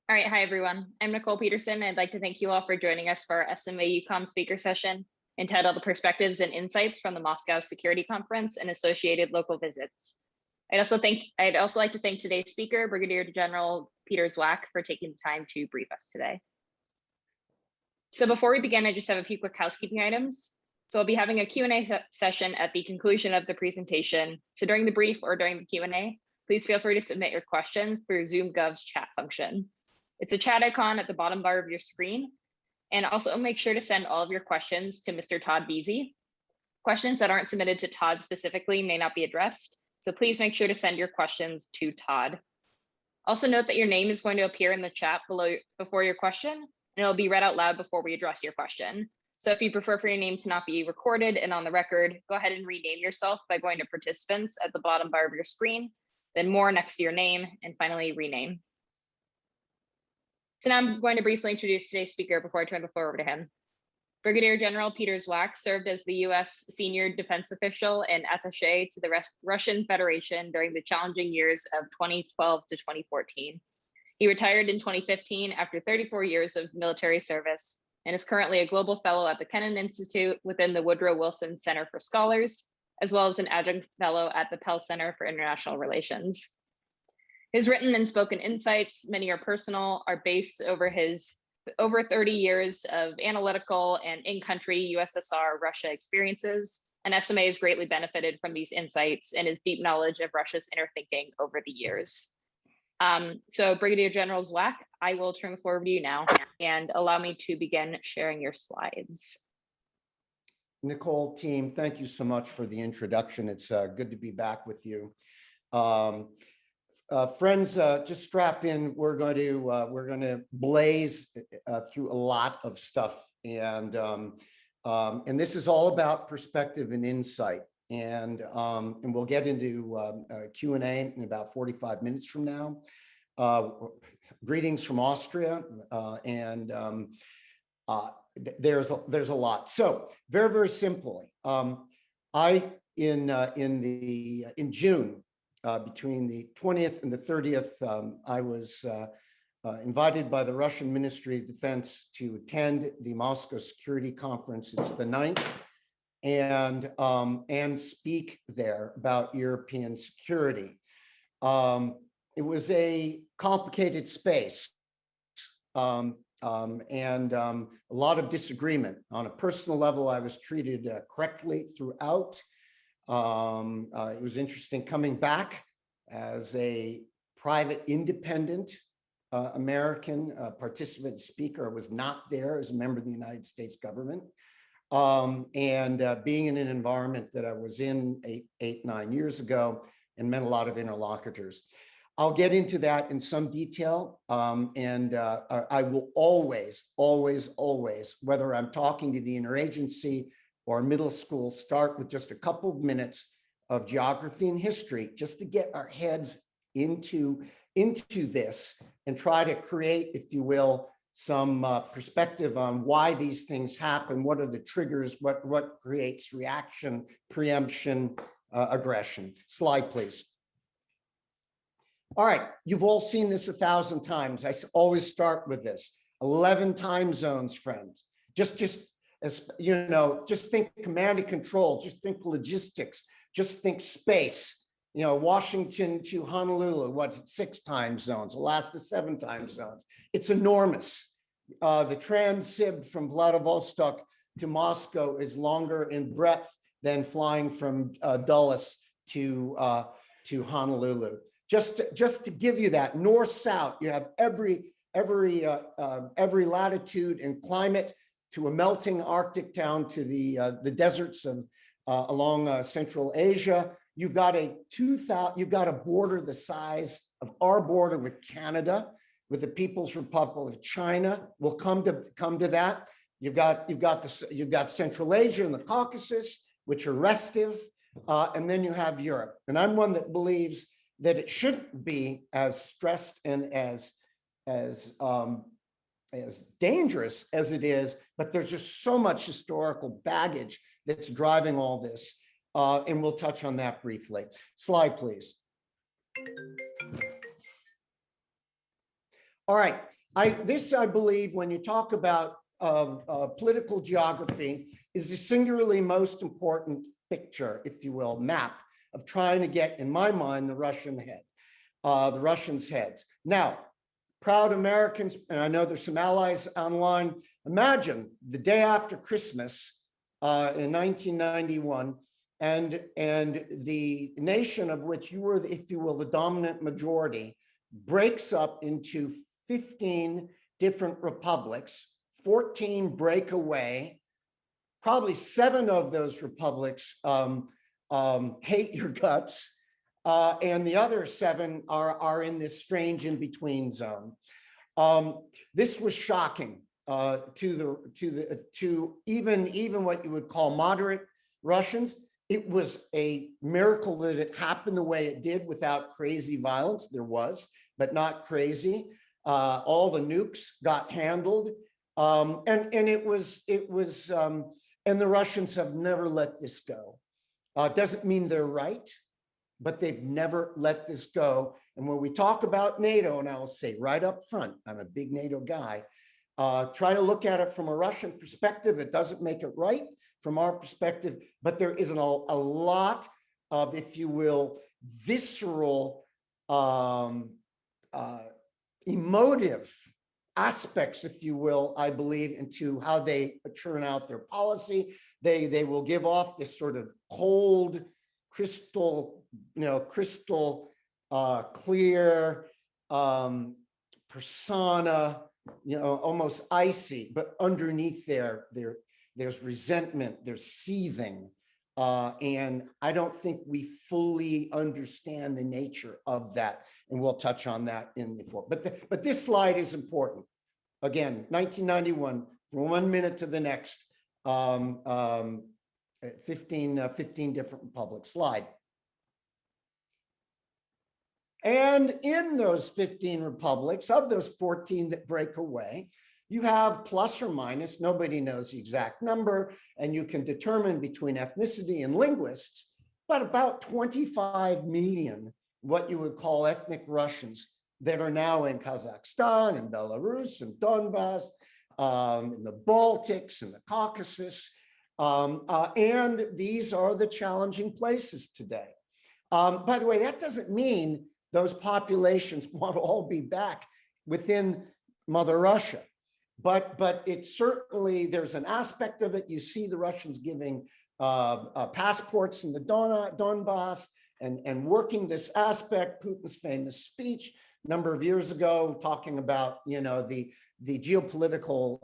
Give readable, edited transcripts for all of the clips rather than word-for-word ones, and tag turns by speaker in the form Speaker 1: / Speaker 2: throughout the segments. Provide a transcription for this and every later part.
Speaker 1: All right, hi everyone. I'm Nicole Peterson. I'd like to thank you all for joining us for our SMA UCOM speaker session entitled The Perspectives and Insights from the Moscow Security Conference and Associated Local Visits. I'd also like to thank today's speaker, Brigadier General Peter Zwack, for taking the time to brief us today. So before we begin, I just have a few quick housekeeping items. So I'll be having a Q&A session at the conclusion of the presentation. So during the brief or during the Q&A, please feel free to submit your questions through ZoomGov's chat function. It's a chat icon at the bottom bar of your screen. And also make sure to send all of your questions to Mr. Todd Beasy. Questions that aren't submitted to Todd specifically may not be addressed. So please make sure to send your questions to Todd. Also note that your name is going to appear in the chat before your question, and it'll be read out loud before we address your question. So if you prefer for your name to not be recorded and on the record, go ahead and rename yourself by going to participants at the bottom bar of your screen, then more next to your name, and finally rename. So now I'm going to briefly introduce today's speaker before I turn the floor over to him. Brigadier General Peter Zwack served as the U.S. senior defense official and attaché to the Russian Federation during the challenging years of 2012 to 2014. He retired in 2015 after 34 years of military service and is currently a global fellow at the Kennan Institute within the Woodrow Wilson Center for Scholars, as well as an adjunct fellow at the Pell Center for International Relations. His written and spoken insights, many are personal, are based over his over 30 years of analytical and in-country USSR Russia experiences, and SMA has greatly benefited from these insights and his deep knowledge of Russia's inner thinking over the years. So Brigadier General Zwack, I will turn the floor over to you now and allow me to begin sharing your slides.
Speaker 2: Nicole, team, thank you so much for the introduction. It's good to be back with you. Friends, just strap in. We're going to blaze through a lot of stuff, and this is all about perspective and insight. And we'll get into Q&A in about 45 minutes from now. Greetings from Austria, and there's a lot. So very simply, in June. Between the 20th and the 30th, I was invited by the Russian Ministry of Defense to attend the Moscow Security Conference. It's the 9th, and speak there about European security. It was a complicated space, and a lot of disagreement. On a personal level, I was treated correctly throughout. It was interesting coming back as a private, independent American participant speaker. I was not there as a member of the United States government, and being in an environment that I was in 9 years ago and met a lot of interlocutors. I'll get into that in some detail, and I will always, whether I'm talking to the interagency or middle school, start with just a couple of minutes of geography and history, just to get our heads into this and try to create, if you will, some perspective on why these things happen, what are the triggers, what creates reaction, preemption, aggression. Slide, please. All right, you've all seen this 1,000 times. I always start with this. 11 time zones, friends. As you know, just think command and control, just think logistics, just think space. You know, Washington to Honolulu, what's 6 time zones, Alaska 7 time zones. It's enormous. The Transsib from Vladivostok to Moscow is longer in breadth than flying from Dulles to Honolulu. Just to give you that, north-south, you have every latitude and climate, to a melting Arctic down to the deserts of along Central Asia. You've got a border the size of our border with Canada, with the People's Republic of China. We'll come to that. You've got Central Asia and the Caucasus, which are restive, and then you have Europe. And I'm one that believes that it shouldn't be as stressed and as dangerous as it is, but there's just so much historical baggage that's driving all this, and we'll touch on that briefly. Slide, please. All right. I believe, when you talk about political geography, is the singularly most important picture, if you will, map of trying to get, in my mind, the Russians' heads. Now, proud Americans, and I know there's some allies online. Imagine the day after Christmas in 1991, and the nation of which you were, if you will, the dominant majority, breaks up into 15 different republics. 14 break away. Probably 7 of those republics hate your guts, and the other 7 are in this strange in-between zone. This was shocking to even what you would call moderate Russians. It was a miracle that it happened the way it did without crazy violence. There was, but not crazy. All the nukes got handled, and the Russians have never let this go. It doesn't mean they're right, but they've never let this go. And when we talk about NATO, and I'll say right up front, I'm a big NATO guy, try to look at it from a Russian perspective. It doesn't make it right from our perspective, but there isn't a lot of, if you will, visceral, emotive aspects, if you will, I believe, into how they churn out their policy. They will give off this sort of cold, crystal clear persona, almost icy, but underneath there's resentment, there's seething. And I don't think we fully understand the nature of that. And we'll touch on that in the fall. But this slide is important. Again, 1991, from 1 minute to the next, 15 different republics. Slide. And in those 15 republics, of those 14 that break away, you have plus or minus, nobody knows the exact number, and you can determine between ethnicity and linguists, but about 25 million, what you would call ethnic Russians, that are now in Kazakhstan and Belarus and Donbass, in the Baltics and the Caucasus. And these are the challenging places today. By the way, that doesn't mean those populations want to all be back within Mother Russia. But it's certainly, there's an aspect of it. You see the Russians giving passports in the Donbass and working this aspect. Putin's famous speech a number of years ago talking about, the geopolitical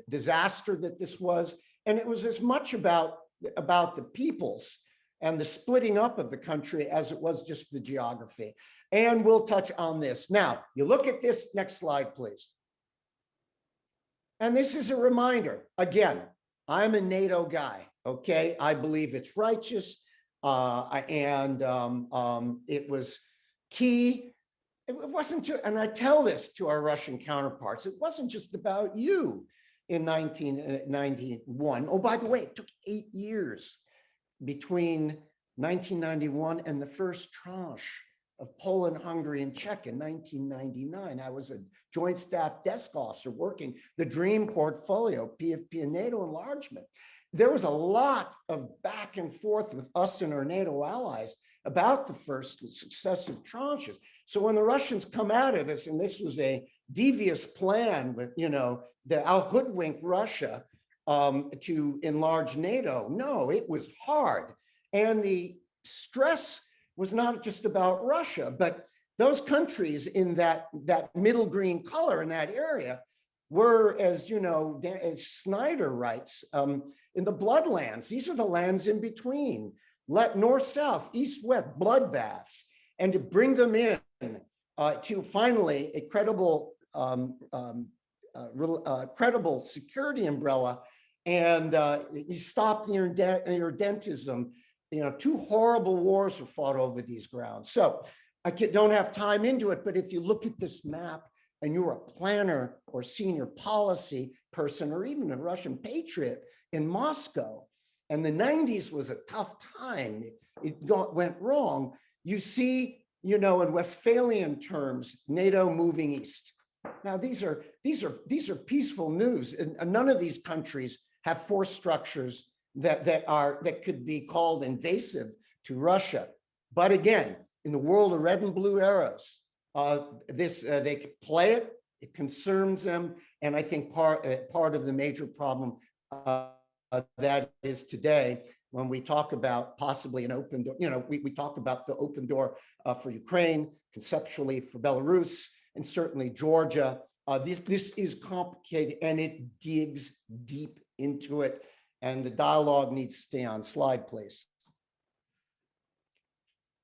Speaker 2: disaster that this was. And it was as much about the peoples and the splitting up of the country as it was just the geography. And we'll touch on this. Now, you look at this, next slide, please. And this is a reminder, again, I'm a NATO guy, okay? I believe it's righteous, and it was key. It wasn't just, and I tell this to our Russian counterparts, it wasn't just about you in 1991. Oh, by the way, it took 8 years between 1991 and the first tranche of Poland, Hungary, and Czech in 1999. I was a joint staff desk officer working the dream portfolio, PFP and NATO enlargement. There was a lot of back and forth with us and our NATO allies about the first successive tranches. So when the Russians come out of this, and this was a devious plan with, the hoodwink Russia to enlarge NATO, no, it was hard. And the stress was not just about Russia, but those countries in that middle green color in that area were, as as Snyder writes, in the bloodlands. These are the lands in between, north, south, east, west, bloodbaths, and to bring them in to finally a credible security umbrella, and you stop the irredentism. 2 horrible wars were fought over these grounds. So I don't have time into it, but if you look at this map and you're a planner or senior policy person, or even a Russian patriot in Moscow, and the 90s was a tough time, it went wrong, you see, in Westphalian terms, NATO moving east. Now, these are peaceful news, and none of these countries have force structures that could be called invasive to Russia. But again, in the world of red and blue arrows, they play it. It concerns them, and I think part of the major problem that is today, when we talk about possibly an open door, we talk about the open door for Ukraine, conceptually for Belarus, and certainly Georgia. This is complicated, and it digs deep into it, and the dialogue needs to stay on. Slide, please.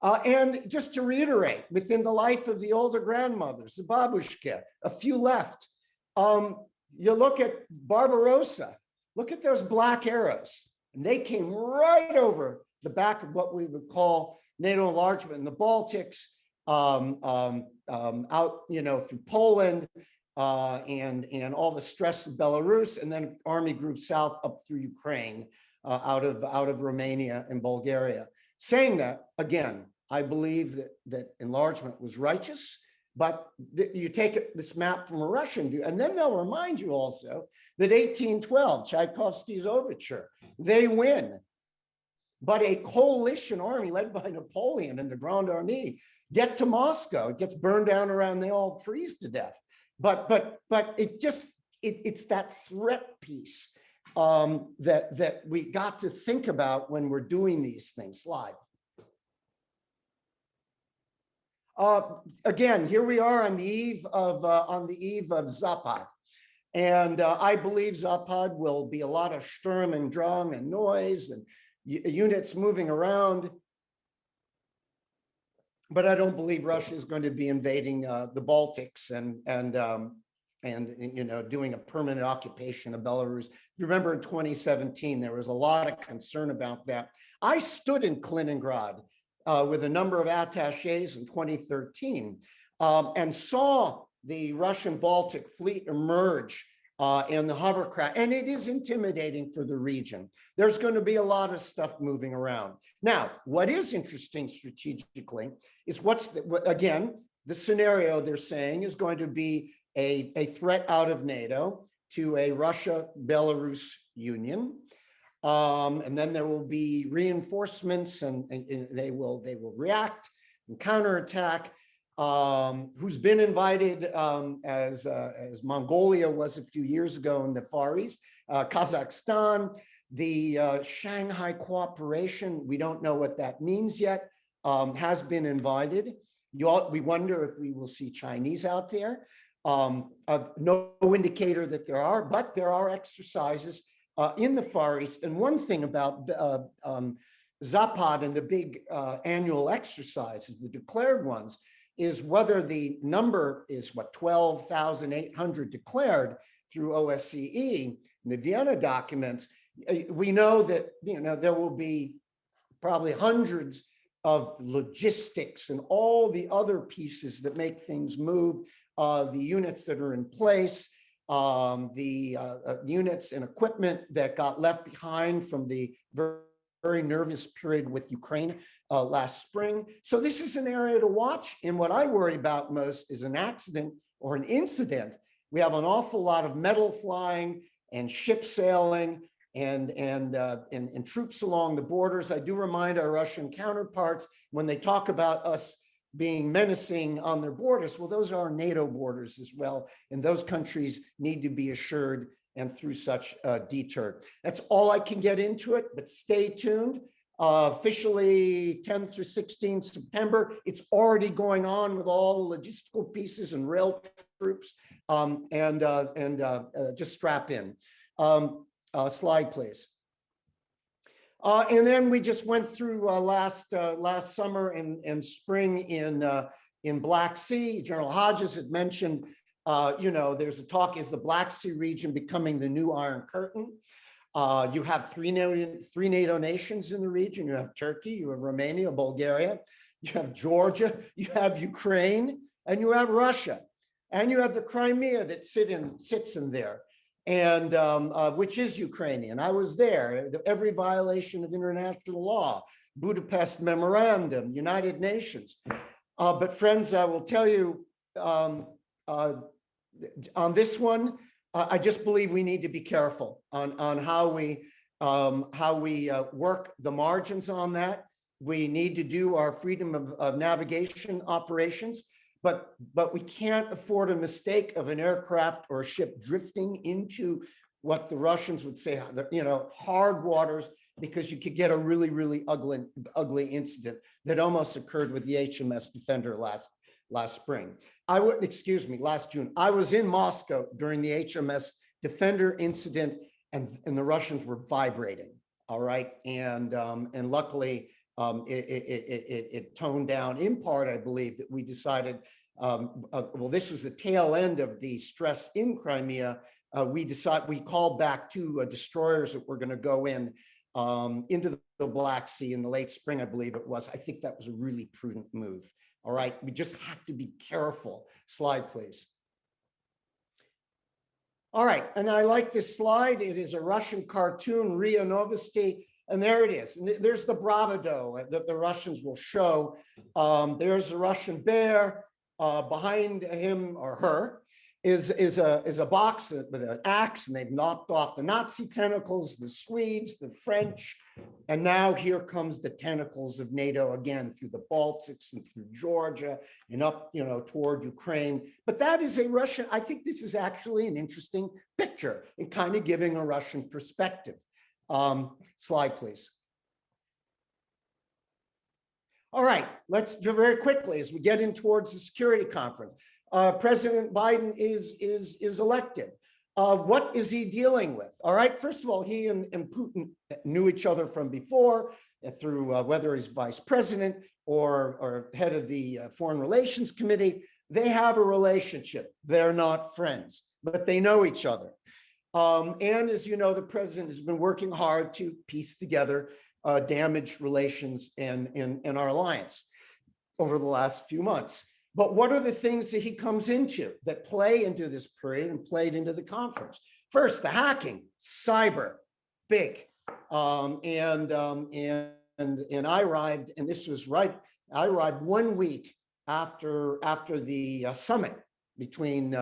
Speaker 2: And just to reiterate, within the life of the older grandmothers, the babushka, a few left. You look at Barbarossa, look at those black arrows, and they came right over the back of what we would call NATO enlargement in the Baltics, out, through Poland, and all the stress of Belarus, and then army group south up through Ukraine, out of Romania and Bulgaria. Saying that, again, I believe that enlargement was righteous, but you take this map from a Russian view, and then they'll remind you also that 1812, Tchaikovsky's overture, they win. But a coalition army led by Napoleon and the Grande Armée get to Moscow. It gets burned down around, they all freeze to death. But it's that threat piece that we got to think about when we're doing these things. Slide. Again, here we are on the eve of Zapad, and I believe Zapad will be a lot of Sturm and Drang and noise and units moving around. But I don't believe Russia is going to be invading the Baltics and doing a permanent occupation of Belarus. If you remember, in 2017, there was a lot of concern about that. I stood in Kaliningrad with a number of attaches in 2013 and saw the Russian Baltic fleet emerge in the hovercraft, and it is intimidating for the region. There's going to be a lot of stuff moving around. Now, what is interesting strategically is again, the scenario they're saying is going to be a threat out of NATO to a Russia-Belarus union. And then there will be reinforcements, and they will react and counterattack. Who's been invited as Mongolia was a few years ago in the Far East, Kazakhstan, the Shanghai Cooperation, we don't know what that means yet, has been invited. We wonder if we will see Chinese out there. No indicator that there are, but there are exercises in the Far East. And one thing about Zapad and the big annual exercises, the declared ones, is whether the number is 12,800 declared through OSCE, the Vienna documents. We know that there will be probably hundreds of logistics and all the other pieces that make things move, the units that are in place, the units and equipment that got left behind from the very nervous period with Ukraine last spring. So this is an area to watch. And what I worry about most is an accident or an incident. We have an awful lot of metal flying and ship sailing and troops along the borders. I do remind our Russian counterparts when they talk about us being menacing on their borders, well, those are NATO borders as well. And those countries need to be assured and through such deterred. That's all I can get into it, but stay tuned. Officially 10th through 16th September, it's already going on with all the logistical pieces and rail troops, just strap in. Slide, please. And then we just went through last summer and spring in Black Sea. General Hodges had mentioned, there's a talk, is the Black Sea region becoming the new Iron Curtain? You have three NATO nations in the region. You have Turkey, you have Romania, Bulgaria, you have Georgia, you have Ukraine, and you have Russia, and you have the Crimea that sits in there, and which is Ukrainian. I was there. Every violation of international law, Budapest Memorandum, United Nations. But friends, I will tell you, on this one, I just believe we need to be careful on how we work the margins on that. We need to do our freedom of navigation operations, but we can't afford a mistake of an aircraft or a ship drifting into what the Russians would say, hard waters, because you could get a really, really ugly incident that almost occurred with the HMS Defender last spring. Last June. I was in Moscow during the HMS Defender incident, and the Russians were vibrating. All right, and luckily it toned down in part. I believe that we decided. Well, this was the tail end of the stress in Crimea. We called back two destroyers that were going to go into the Black Sea in the late spring, I believe it was. I think that was a really prudent move. All right, we just have to be careful. Slide, please. All right, and I like this slide. It is a Russian cartoon, RIA Novosti, and there it is. And there's the bravado that the Russians will show. There's a Russian bear. Behind him or her is a box with an axe, and they've knocked off the Nazi tentacles, the Swedes, the French, and now here comes the tentacles of NATO again through the Baltics and through Georgia and up, toward Ukraine. But that is a Russian. I think this is actually an interesting picture and kind of giving a Russian perspective. Slide, please. All right, let's do very quickly as we get in towards the security conference. President Biden is elected. What is he dealing with? All right, first of all, he and Putin knew each other from before through whether he's vice president or head of the Foreign Relations Committee. They have a relationship. They're not friends, but they know each other. And as you know, the president has been working hard to piece together damaged relations in our alliance over the last few months. But what are the things that he comes into that play into this period and played into the conference? First, the hacking, cyber, big. And I arrived, and this was right, I arrived 1 week after the summit between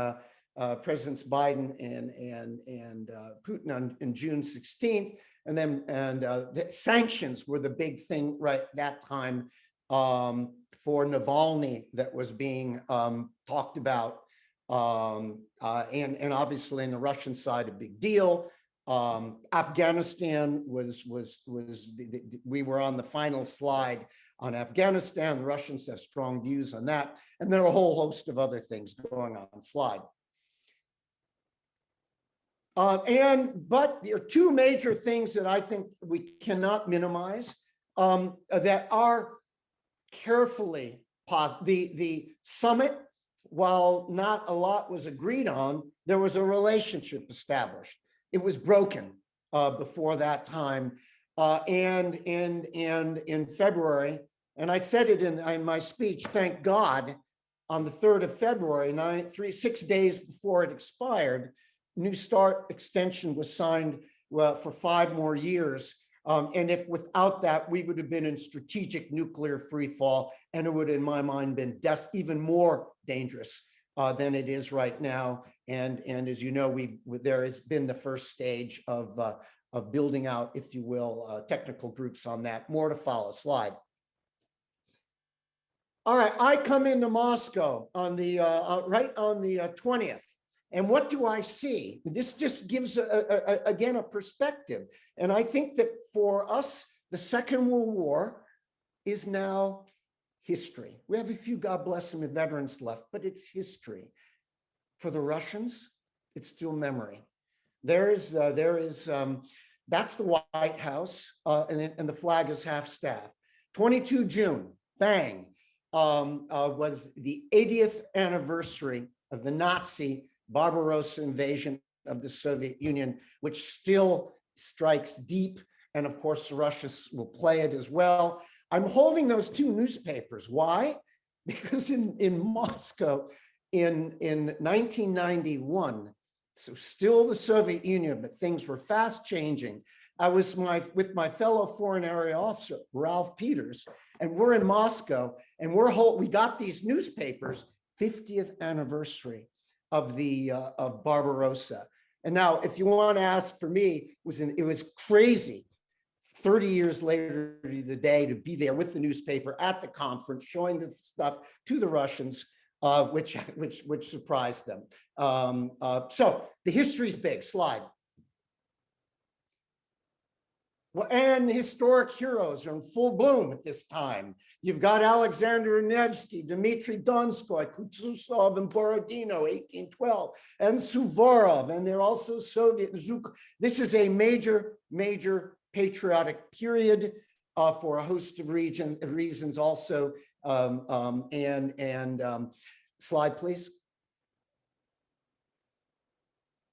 Speaker 2: Presidents Biden and Putin on June 16th. And the sanctions were the big thing right that time for Navalny that was being talked about, and obviously in the Russian side a big deal. Afghanistan we were on the final slide on Afghanistan. The Russians have strong views on that, and there are a whole host of other things going on. Slide. But there are two major things that I think we cannot minimize that are carefully positive. The summit, while not a lot was agreed on, there was a relationship established. It was broken before that time, and in February, and I said it in my speech. Thank God, on the 3rd of February, 6 days before it expired. New START extension was signed for 5 more years. And if without that, we would have been in strategic nuclear free fall, and it would, in my mind, been even more dangerous than it is right now. And as you know, there has been the first stage of building out, if you will, technical groups on that. More to follow. Slide. All right, I come into Moscow on the right on the 20th. And what do I see? This just gives, again, a perspective. And I think that for us, the Second World War is now history. We have a few, God bless them, veterans left, but it's history. For the Russians, it's still memory. That's the White House, and the flag is half-staff. 22 June, bang, was the 80th anniversary of the Nazi Barbarossa invasion of the Soviet Union, which still strikes deep. And of course, the Russians will play it as well. I'm holding those two newspapers. Why? Because in Moscow in 1991, so still the Soviet Union, but things were fast changing. I was with my fellow foreign area officer, Ralph Peters, and we're in Moscow, and we got these newspapers, 50th anniversary of Barbarossa. And now, if you want to ask for me, it was crazy 30 years later the day to be there with the newspaper at the conference, showing the stuff to the Russians, which surprised them. So the history's big. Slide. Well, and historic heroes are in full bloom at this time. You've got Alexander Nevsky, Dmitry Donskoy, Kutuzov, and Borodino, 1812, and Suvorov, and they're also Soviet. This is a major patriotic period for a host of reasons also. Slide, please.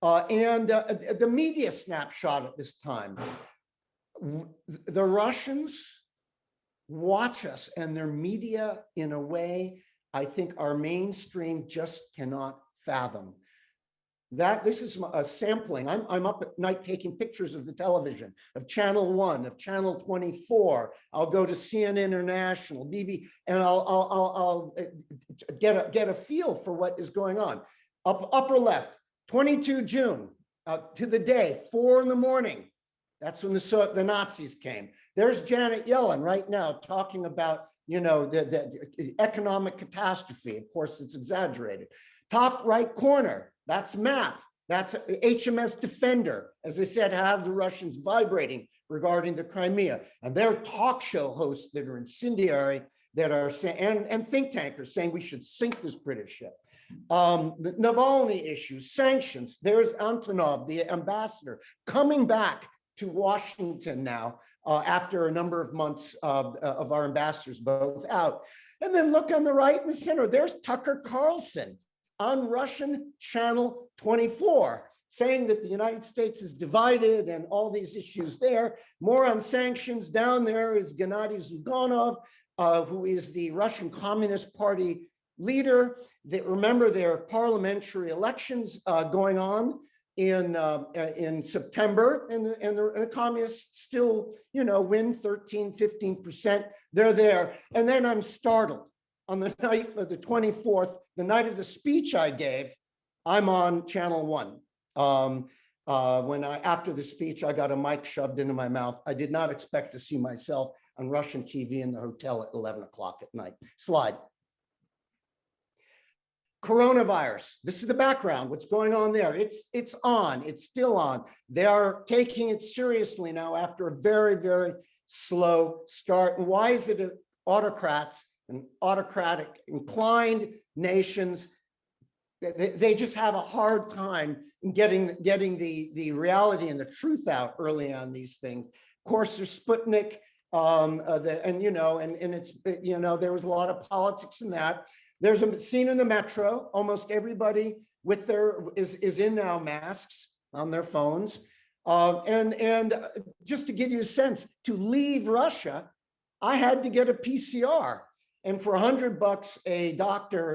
Speaker 2: The media snapshot at this time. The Russians watch us and their media in a way I think our mainstream just cannot fathom. This is a sampling. I'm up at night taking pictures of the television, of Channel 1, of Channel 24. I'll go to CNN International, BB, and I'll get a feel for what is going on. Upper left, 22 June, to the day, 4 in the morning. That's when the Nazis came. There's Janet Yellen right now talking about, the economic catastrophe. Of course, it's exaggerated. Top right corner, that's MAP. That's HMS Defender. As I said, have the Russians vibrating regarding the Crimea. And there are talk show hosts that are incendiary, that are saying, and think tankers saying we should sink this British ship. The Navalny issue, sanctions. There's Antonov, the ambassador, coming back to Washington now after a number of months of our ambassadors both out. And then look on the right in the center, there's Tucker Carlson on Russian Channel 24, saying that the United States is divided and all these issues there. More on sanctions. Down there is Gennady Zyuganov, who is the Russian Communist Party leader. Remember, there are parliamentary elections going on in September, and the communists still, win 13, 15%. They're there. And then I'm startled. On the night of the 24th, the night of the speech I gave, I'm on Channel 1. After the speech, I got a mic shoved into my mouth. I did not expect to see myself on Russian TV in the hotel at 11 o'clock at night. Slide. Coronavirus. This is the background. What's going on there? It's on. It's still on. They are taking it seriously now after a very slow start. And why is it autocrats and autocratic inclined nations? They just have a hard time in getting the reality and the truth out early on these things. Of course, there's Sputnik, there was a lot of politics in that. There's a scene in the metro. Almost everybody is in now masks on their phones. And just to give you a sense, to leave Russia, I had to get a PCR. And for $100, a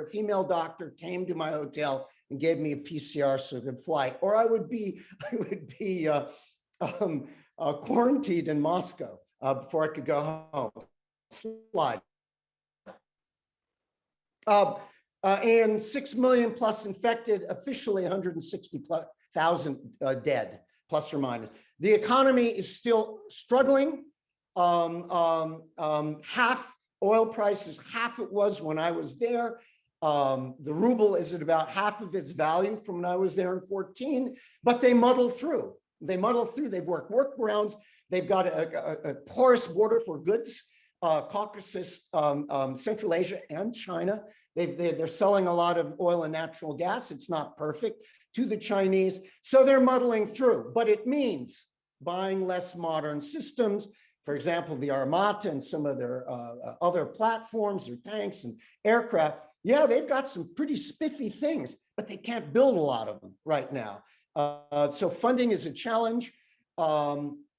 Speaker 2: female doctor came to my hotel and gave me a PCR so I could fly, or I would be quarantined in Moscow before I could go home. Slide. And 6 million plus infected, officially 160,000 dead, plus or minus. The economy is still struggling. Half oil prices, half it was when I was there. The ruble is at about half of its value from when I was there in 14, but they muddle through. They've worked workarounds. They've got a porous border for goods. Caucasus, Central Asia, and China. They're selling a lot of oil and natural gas. It's not perfect to the Chinese. So they're muddling through, but it means buying less modern systems. For example, the Armata and some of their other platforms or tanks and aircraft. Yeah, they've got some pretty spiffy things, but they can't build a lot of them right now. So funding is a challenge.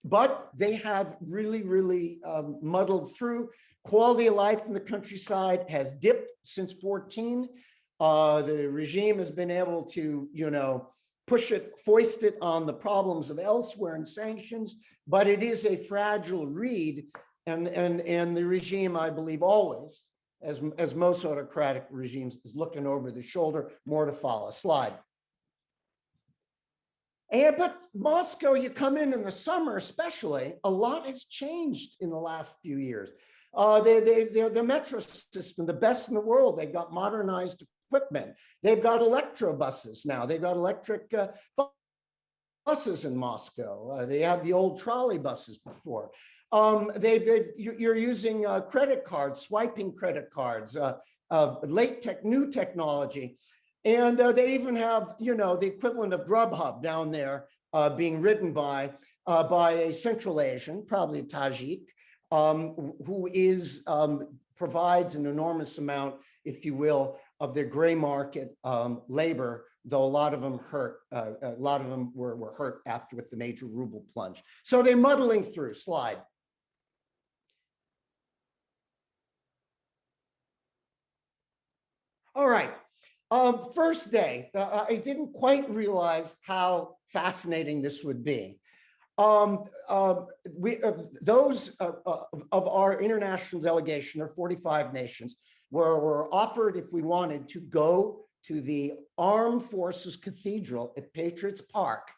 Speaker 2: But they have really muddled through. Quality of life in the countryside has dipped since 14. The regime has been able to, foist it on the problems of elsewhere and sanctions, but it is a fragile reed. And the regime, I believe, always as most autocratic regimes, is looking over the shoulder. More to follow. Slide. But Moscow, you come in the summer, especially, a lot has changed in the last few years. They're the metro system, the best in the world. They've got modernized equipment. They've got electrobuses now. They've got electric buses in Moscow. They have the old trolley buses before. You're using credit cards, swiping credit cards, new technology. And they even have, the equivalent of Grubhub down there being ridden by a Central Asian, probably a Tajik, who provides an enormous amount, if you will, of their gray market labor, though a lot of them were hurt after with the major ruble plunge. So they're muddling through. Slide. All right. First day, I didn't quite realize how fascinating this would be. Those of our international delegation, there are 45 nations, were offered, if we wanted, to go to the Armed Forces Cathedral at Patriots Park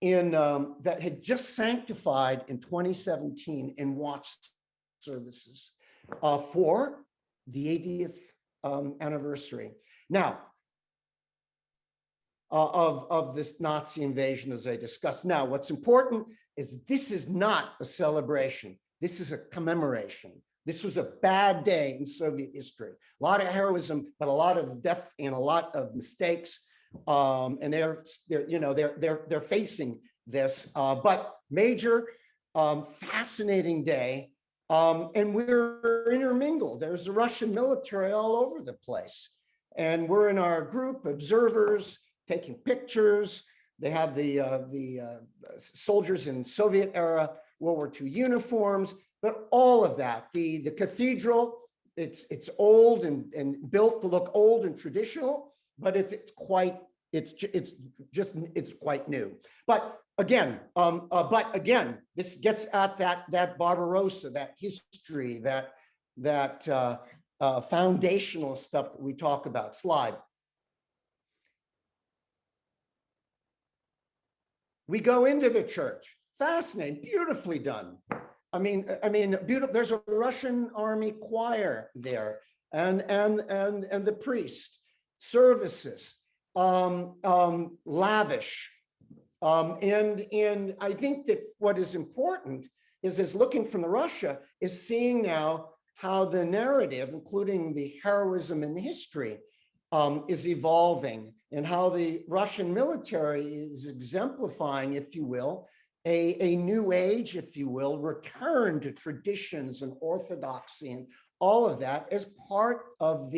Speaker 2: that had just sanctified in 2017 and watched services for the 80th anniversary. Now, of this Nazi invasion, as I discussed. Now, what's important is this is not a celebration. This is a commemoration. This was a bad day in Soviet history. A lot of heroism, but a lot of death and a lot of mistakes. And they're facing this. But major, fascinating day. And we're intermingled. There's the Russian military all over the place. And we're in our group, observers, taking pictures. They have the soldiers in Soviet era World War II uniforms, but all of that. The cathedral, it's old and built to look old and traditional, but it's quite new. But again, this gets at that Barbarossa, that history, that foundational stuff that we talk about. Slide. We go into the church. Fascinating, beautifully done. I mean, beautiful. There's a Russian army choir there, and the priest, services, lavish, and I think that what is important is looking from the Russia is seeing now how the narrative, including the heroism in the history, is evolving, and how the Russian military is exemplifying, if you will, a new age, if you will, return to traditions and orthodoxy and all of that as part of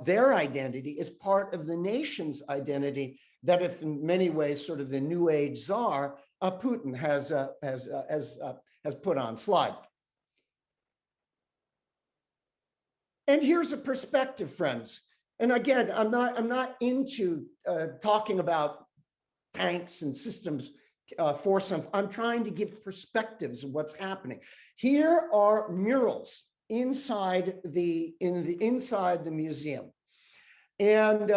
Speaker 2: their identity, as part of the nation's identity, that if in many ways sort of the new age czar, Putin has put on. Slide. And here's a perspective, friends. And again, I'm not into talking about tanks and systems for some. I'm trying to give perspectives of what's happening. Here are murals inside the museum, and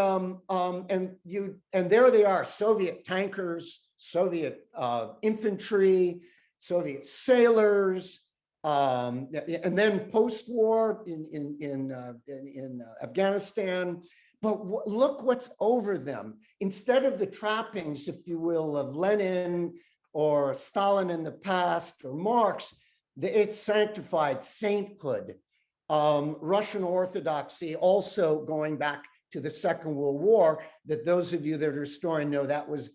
Speaker 2: there they are: Soviet tankers, Soviet infantry, Soviet sailors. And then post-war in Afghanistan, but look what's over them. Instead of the trappings, if you will, of Lenin or Stalin in the past or Marx, it's sanctified sainthood, Russian Orthodoxy, also going back to the Second World War. That those of you that are historians know that was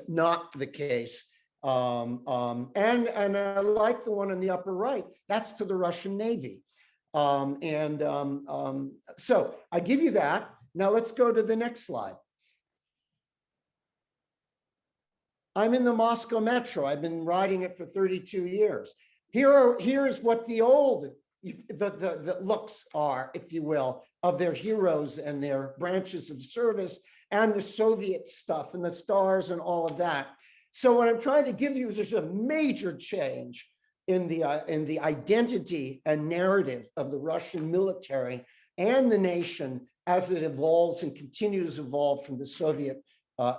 Speaker 2: not the case. And I like the one in the upper right. That's to the Russian Navy. So I give you that. Now let's go to the next slide. I'm in the Moscow Metro. I've been riding it for 32 years. Here's what the looks are, if you will, of their heroes and their branches of service and the Soviet stuff and the stars and all of that. So what I'm trying to give you is there's a major change in the identity and narrative of the Russian military and the nation as it evolves and continues to evolve from the Soviet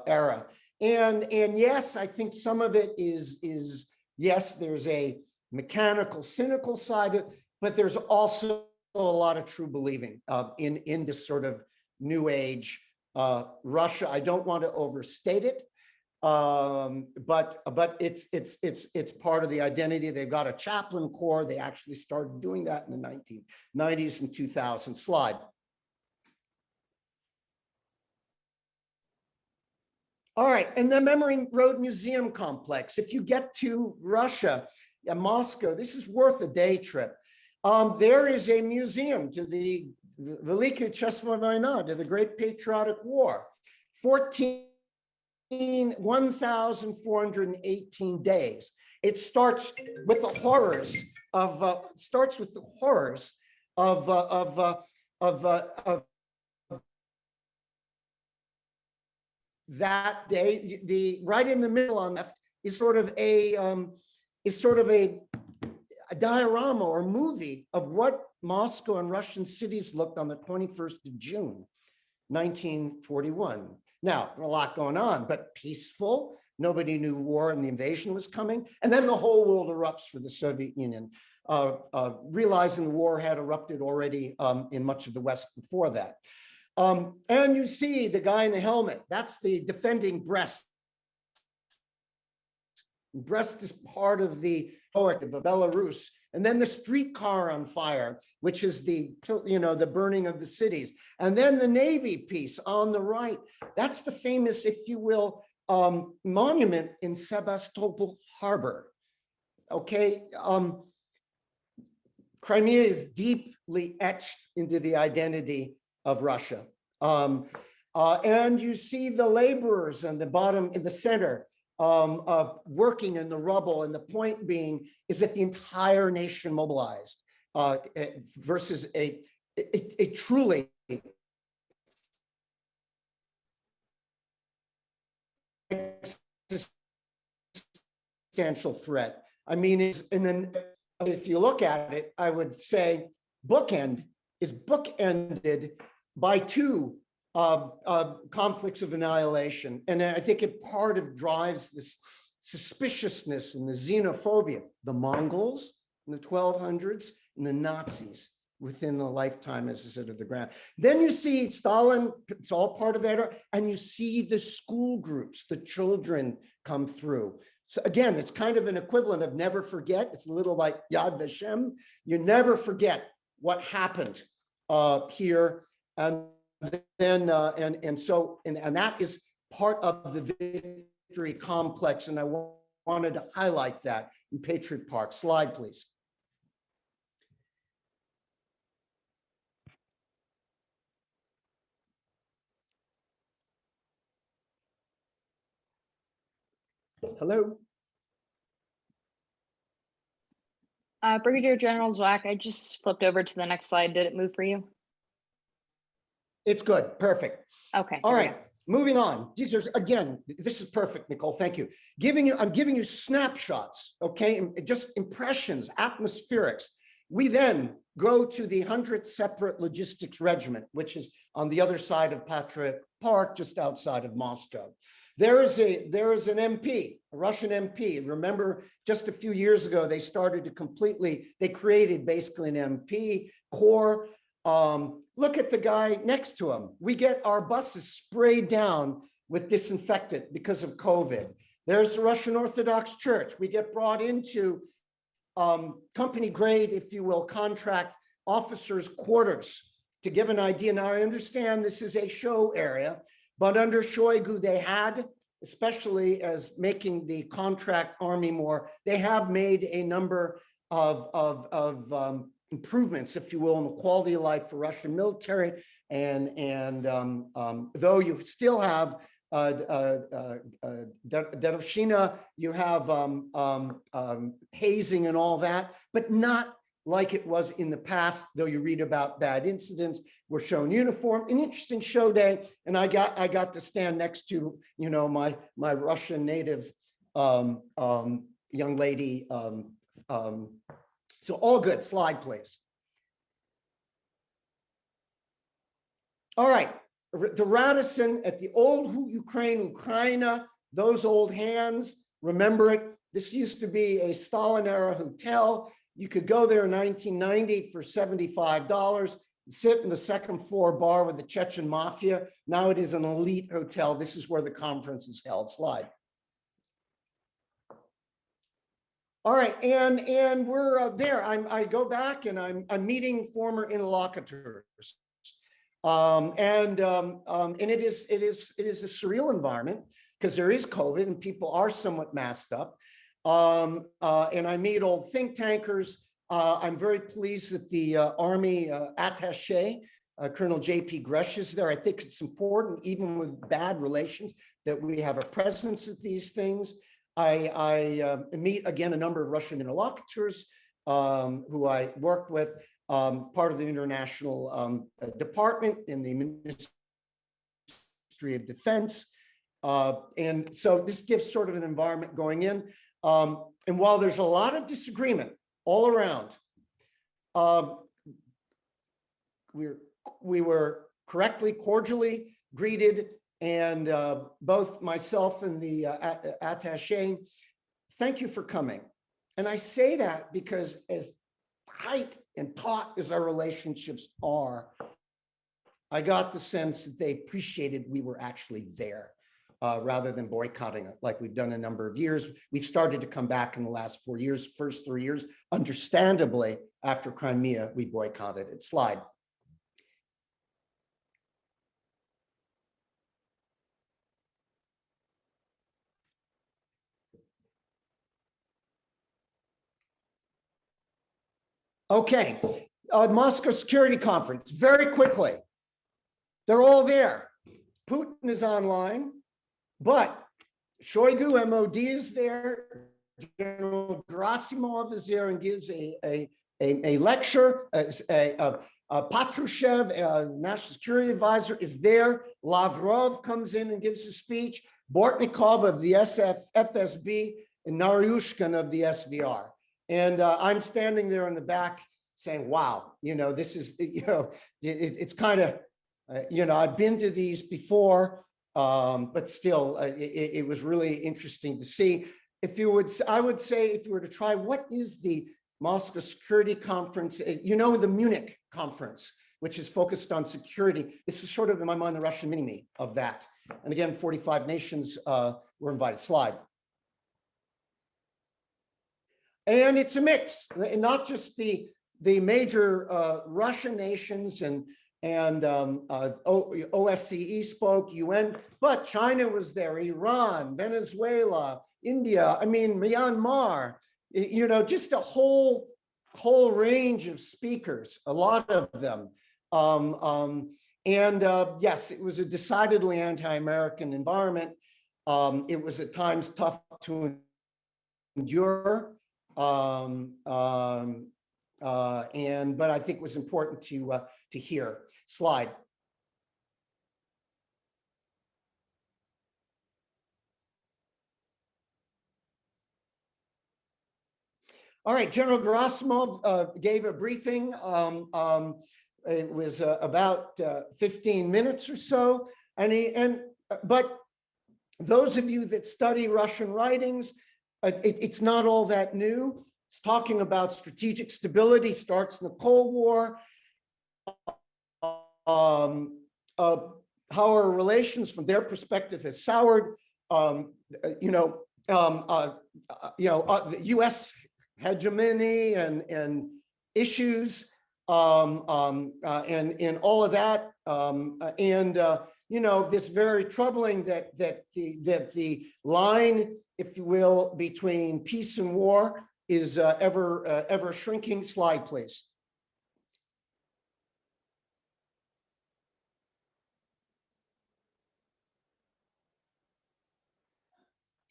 Speaker 2: era. And yes, I think some of it is yes, there's a mechanical, cynical side, but there's also a lot of true believing in this sort of new age Russia. I don't want to overstate it, but it's part of the identity. They've got a chaplain corps. They actually started doing that in the 1990s and 2000s. Slide. All right, and the Memory Road Museum Complex. If you get to Russia, Moscow, this is worth a day trip. There is a museum to the Великая Отечественная война, to the Great Patriotic War. 1,418 days. It starts with the horrors of that day. The right in the middle on left is sort of a diorama or movie of what Moscow and Russian cities looked on the 21st of June, 1941. Now, a lot going on, but peaceful. Nobody knew war and the invasion was coming. And then the whole world erupts for the Soviet Union, realizing the war had erupted already in much of the West before that. And you see the guy in the helmet, that's the defending Brest. Brest is part of the poet of Belarus. And then the streetcar on fire, which is the burning of the cities. And then the Navy piece on the right. That's the famous, if you will, monument in Sebastopol Harbor. Okay. Crimea is deeply etched into the identity of Russia. And you see the laborers on the bottom, in the center, working in the rubble. And the point being is that the entire nation mobilized versus a truly existential threat. I mean, and then if you look at it, I would say bookended by two conflicts of annihilation. And I think it part of drives this suspiciousness and the xenophobia, the Mongols in the 1200s and the Nazis within the lifetime, as I said, of the ground. Then you see Stalin, it's all part of that, and you see the school groups, the children come through. So again, it's kind of an equivalent of never forget. It's a little like Yad Vashem. You never forget what happened here. And then, and that is part of the victory complex. And I wanted to highlight that in Patriot Park. Slide, please. Hello.
Speaker 1: Brigadier General Zwack, I just flipped over to the next slide. Did it move for you?
Speaker 2: It's good. Perfect.
Speaker 1: Okay.
Speaker 2: All right. Moving on. These are, again, this is perfect, Nicole. Thank you. I'm giving you snapshots, okay? Just impressions, atmospherics. We then go to the 100th Separate Logistics Regiment, which is on the other side of Patriot Park, just outside of Moscow. There is an MP, a Russian MP. Remember, just a few years ago, they created basically an MP corps. Look at the guy next to him. We get our buses sprayed down with disinfectant because of COVID. There's the Russian Orthodox Church. We get brought into company grade, if you will, contract officers' quarters. To give an idea, now I understand this is a show area, but under Shoigu, they had, especially as making the contract army more, they have made a number of improvements, if you will, in the quality of life for Russian military. And though you still have Dedovshchina, you have hazing and all that, but not like it was in the past, though you read about bad incidents. We're shown uniform, an interesting show day. And I got to stand next to, my Russian native young lady, So all good. Slide, please. All right. The Radisson at the old Ukraine, those old hands, remember it. This used to be a Stalin era hotel. You could go there in 1990 for $75, sit in the second floor bar with the Chechen mafia. Now it is an elite hotel. This is where the conference is held. Slide. All right, and we're there. I go back and I'm meeting former interlocutors. And it is a surreal environment because there is COVID and people are somewhat masked up. And I meet old think tankers. I'm very pleased that the Army attaché, Colonel J.P. Gresh, is there. I think it's important, even with bad relations, that we have a presence at these things. I meet again a number of Russian interlocutors who I worked with. Part of the international department in the Ministry of Defense. And so this gives sort of an environment going in. And while there's a lot of disagreement all around, we were cordially greeted, and both myself and the attaché, thank you for coming. And I say that because as tight and taut as our relationships are, I got the sense that they appreciated we were actually there rather than boycotting it like we've done a number of years. We've started to come back in the last 4 years, first 3 years. Understandably, after Crimea, we boycotted it. Slide. Okay, Moscow Security Conference, very quickly. They're all there. Putin is online, but Shoigu, MOD, is there. General Gerasimov is there and gives a lecture. Patrushev, National Security Advisor, is there. Lavrov comes in and gives a speech. Bortnikov of the FSB and Naryushkin of the SVR. And I'm standing there in the back saying, wow, this is, it's kind of, I've been to these before, but still, it was really interesting to see. I would say, if you were to try, what is the Moscow Security Conference? The Munich Conference, which is focused on security. This is sort of, in my mind, the Russian mini-me of that. And again, 45 nations were invited. Slide. And it's a mix, not just the major Russian nations and OSCE spoke, UN, but China was there, Iran, Venezuela, India, Myanmar, just a whole range of speakers, a lot of them. Yes, it was a decidedly anti-American environment. It was at times tough to endure. But I think it was important to hear. Slide. All right, General Gerasimov gave a briefing. It was about 15 minutes or so, but those of you that study Russian writings, it's not all that new. It's talking about strategic stability, starts in the Cold War, how our relations from their perspective has soured, the U.S. hegemony and issues, and all of that, this very troubling that the line, if you will, between peace and war is ever shrinking. Slide, please.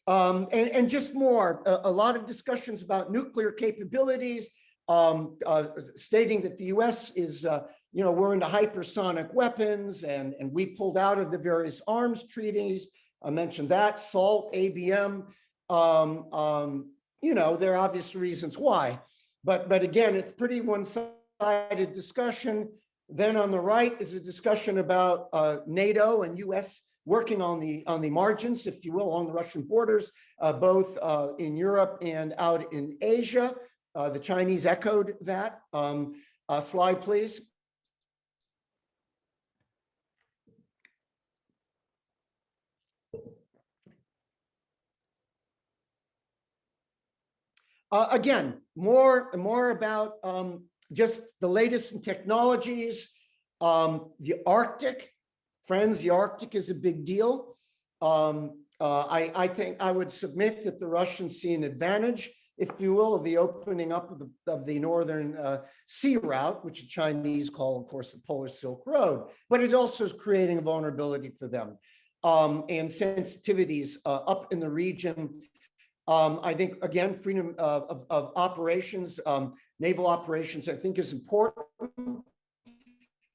Speaker 2: And just more, a lot of discussions about nuclear capabilities, stating that the U.S. is, we're into hypersonic weapons, and we pulled out of the various arms treaties. I mentioned that, SALT, ABM, there are obvious reasons why, but again, it's pretty one-sided discussion. Then on the right is a discussion about NATO and US working on the margins, if you will, along the Russian borders, both in Europe and out in Asia. The Chinese echoed that. Slide, please. Again, more about just the latest in technologies. The Arctic, friends, the Arctic is a big deal. I think I would submit that the Russians see an advantage, if you will, of the opening up of the northern sea route, which the Chinese call, of course, the Polar Silk Road, but it also is creating a vulnerability for them and sensitivities up in the region. I think, again, freedom of operations, naval operations, I think is important.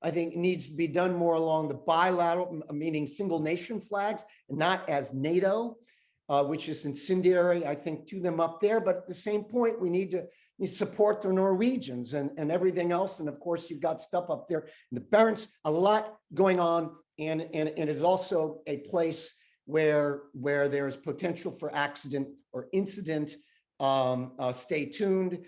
Speaker 2: I think it needs to be done more along the bilateral, meaning single nation flags, and not as NATO, which is incendiary, I think, to them up there. But at the same point, we need to support the Norwegians and everything else. And of course, you've got stuff up there in the Barents, a lot going on. And it is also a place where there's potential for accident or incident. Stay tuned.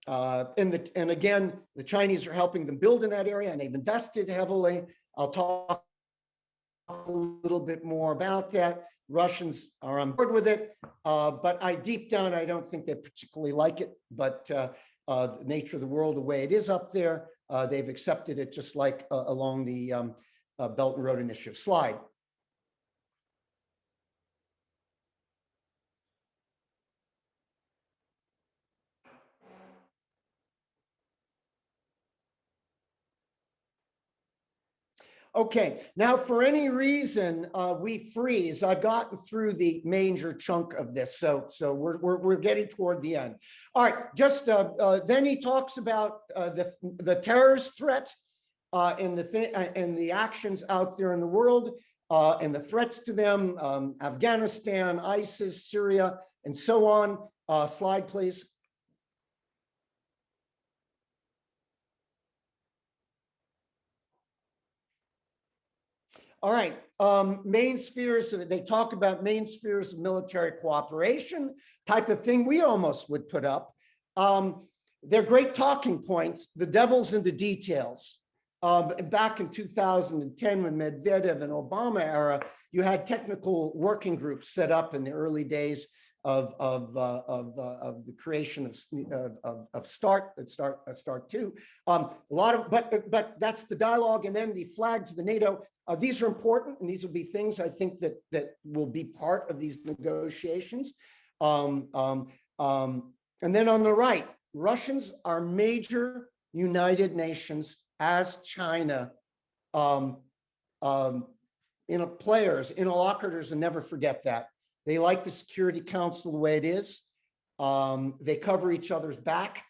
Speaker 2: And again, the Chinese are helping them build in that area, and they've invested heavily. I'll talk a little bit more about that. Russians are on board with it, but deep down, I don't think they particularly like it. But the nature of the world, the way it is up there, they've accepted it, just like along the Belt and Road Initiative. Slide. Okay, now for any reason we freeze, I've gotten through the major chunk of this, so we're getting toward the end. All right, just then he talks about the terrorist threat and the actions out there in the world and the threats to them, Afghanistan, ISIS, Syria, and so on. Slide, please. All right, main spheres, they talk about main spheres of military cooperation, type of thing we almost would put up. They're great talking points. The devil's in the details. Back in 2010, when Medvedev and Obama era, you had technical working groups set up in the early days of the creation of START 2. A lot of, but that's the dialogue, and then the flags, the NATO. These are important, and these will be things I think that will be part of these negotiations. And then on the right, Russians are major United Nations as China players, interlocutors, and never forget that. They like the Security Council the way it is. They cover each other's back,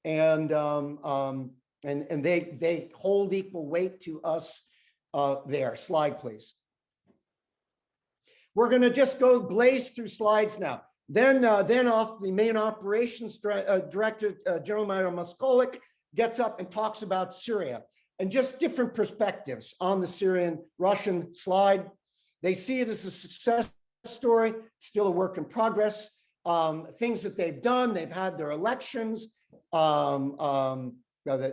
Speaker 2: and they hold equal weight to us there. Slide, please. We're going to just go blaze through slides now. Then off the main operations director, General Major Moskolik, gets up and talks about Syria and just different perspectives on the Syrian-Russian slide. They see it as a success story, still a work in progress. Things that they've done, they've had their elections. In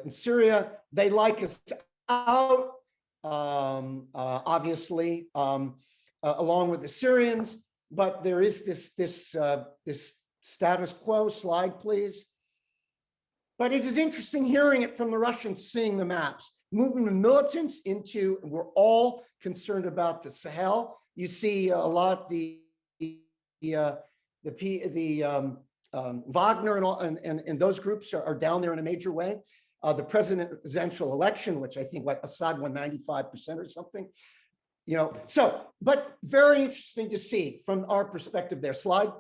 Speaker 2: Syria, they like us out, obviously, along with the Syrians. But there is this status quo. Slide, please. But it is interesting hearing it from the Russians, seeing the maps, moving the militants into, and we're all concerned about the Sahel. You see a lot Wagner and all, and those groups are down there in a major way. The presidential election, which I think Assad won 95% or something. So, but very interesting to see from our perspective there. Slide.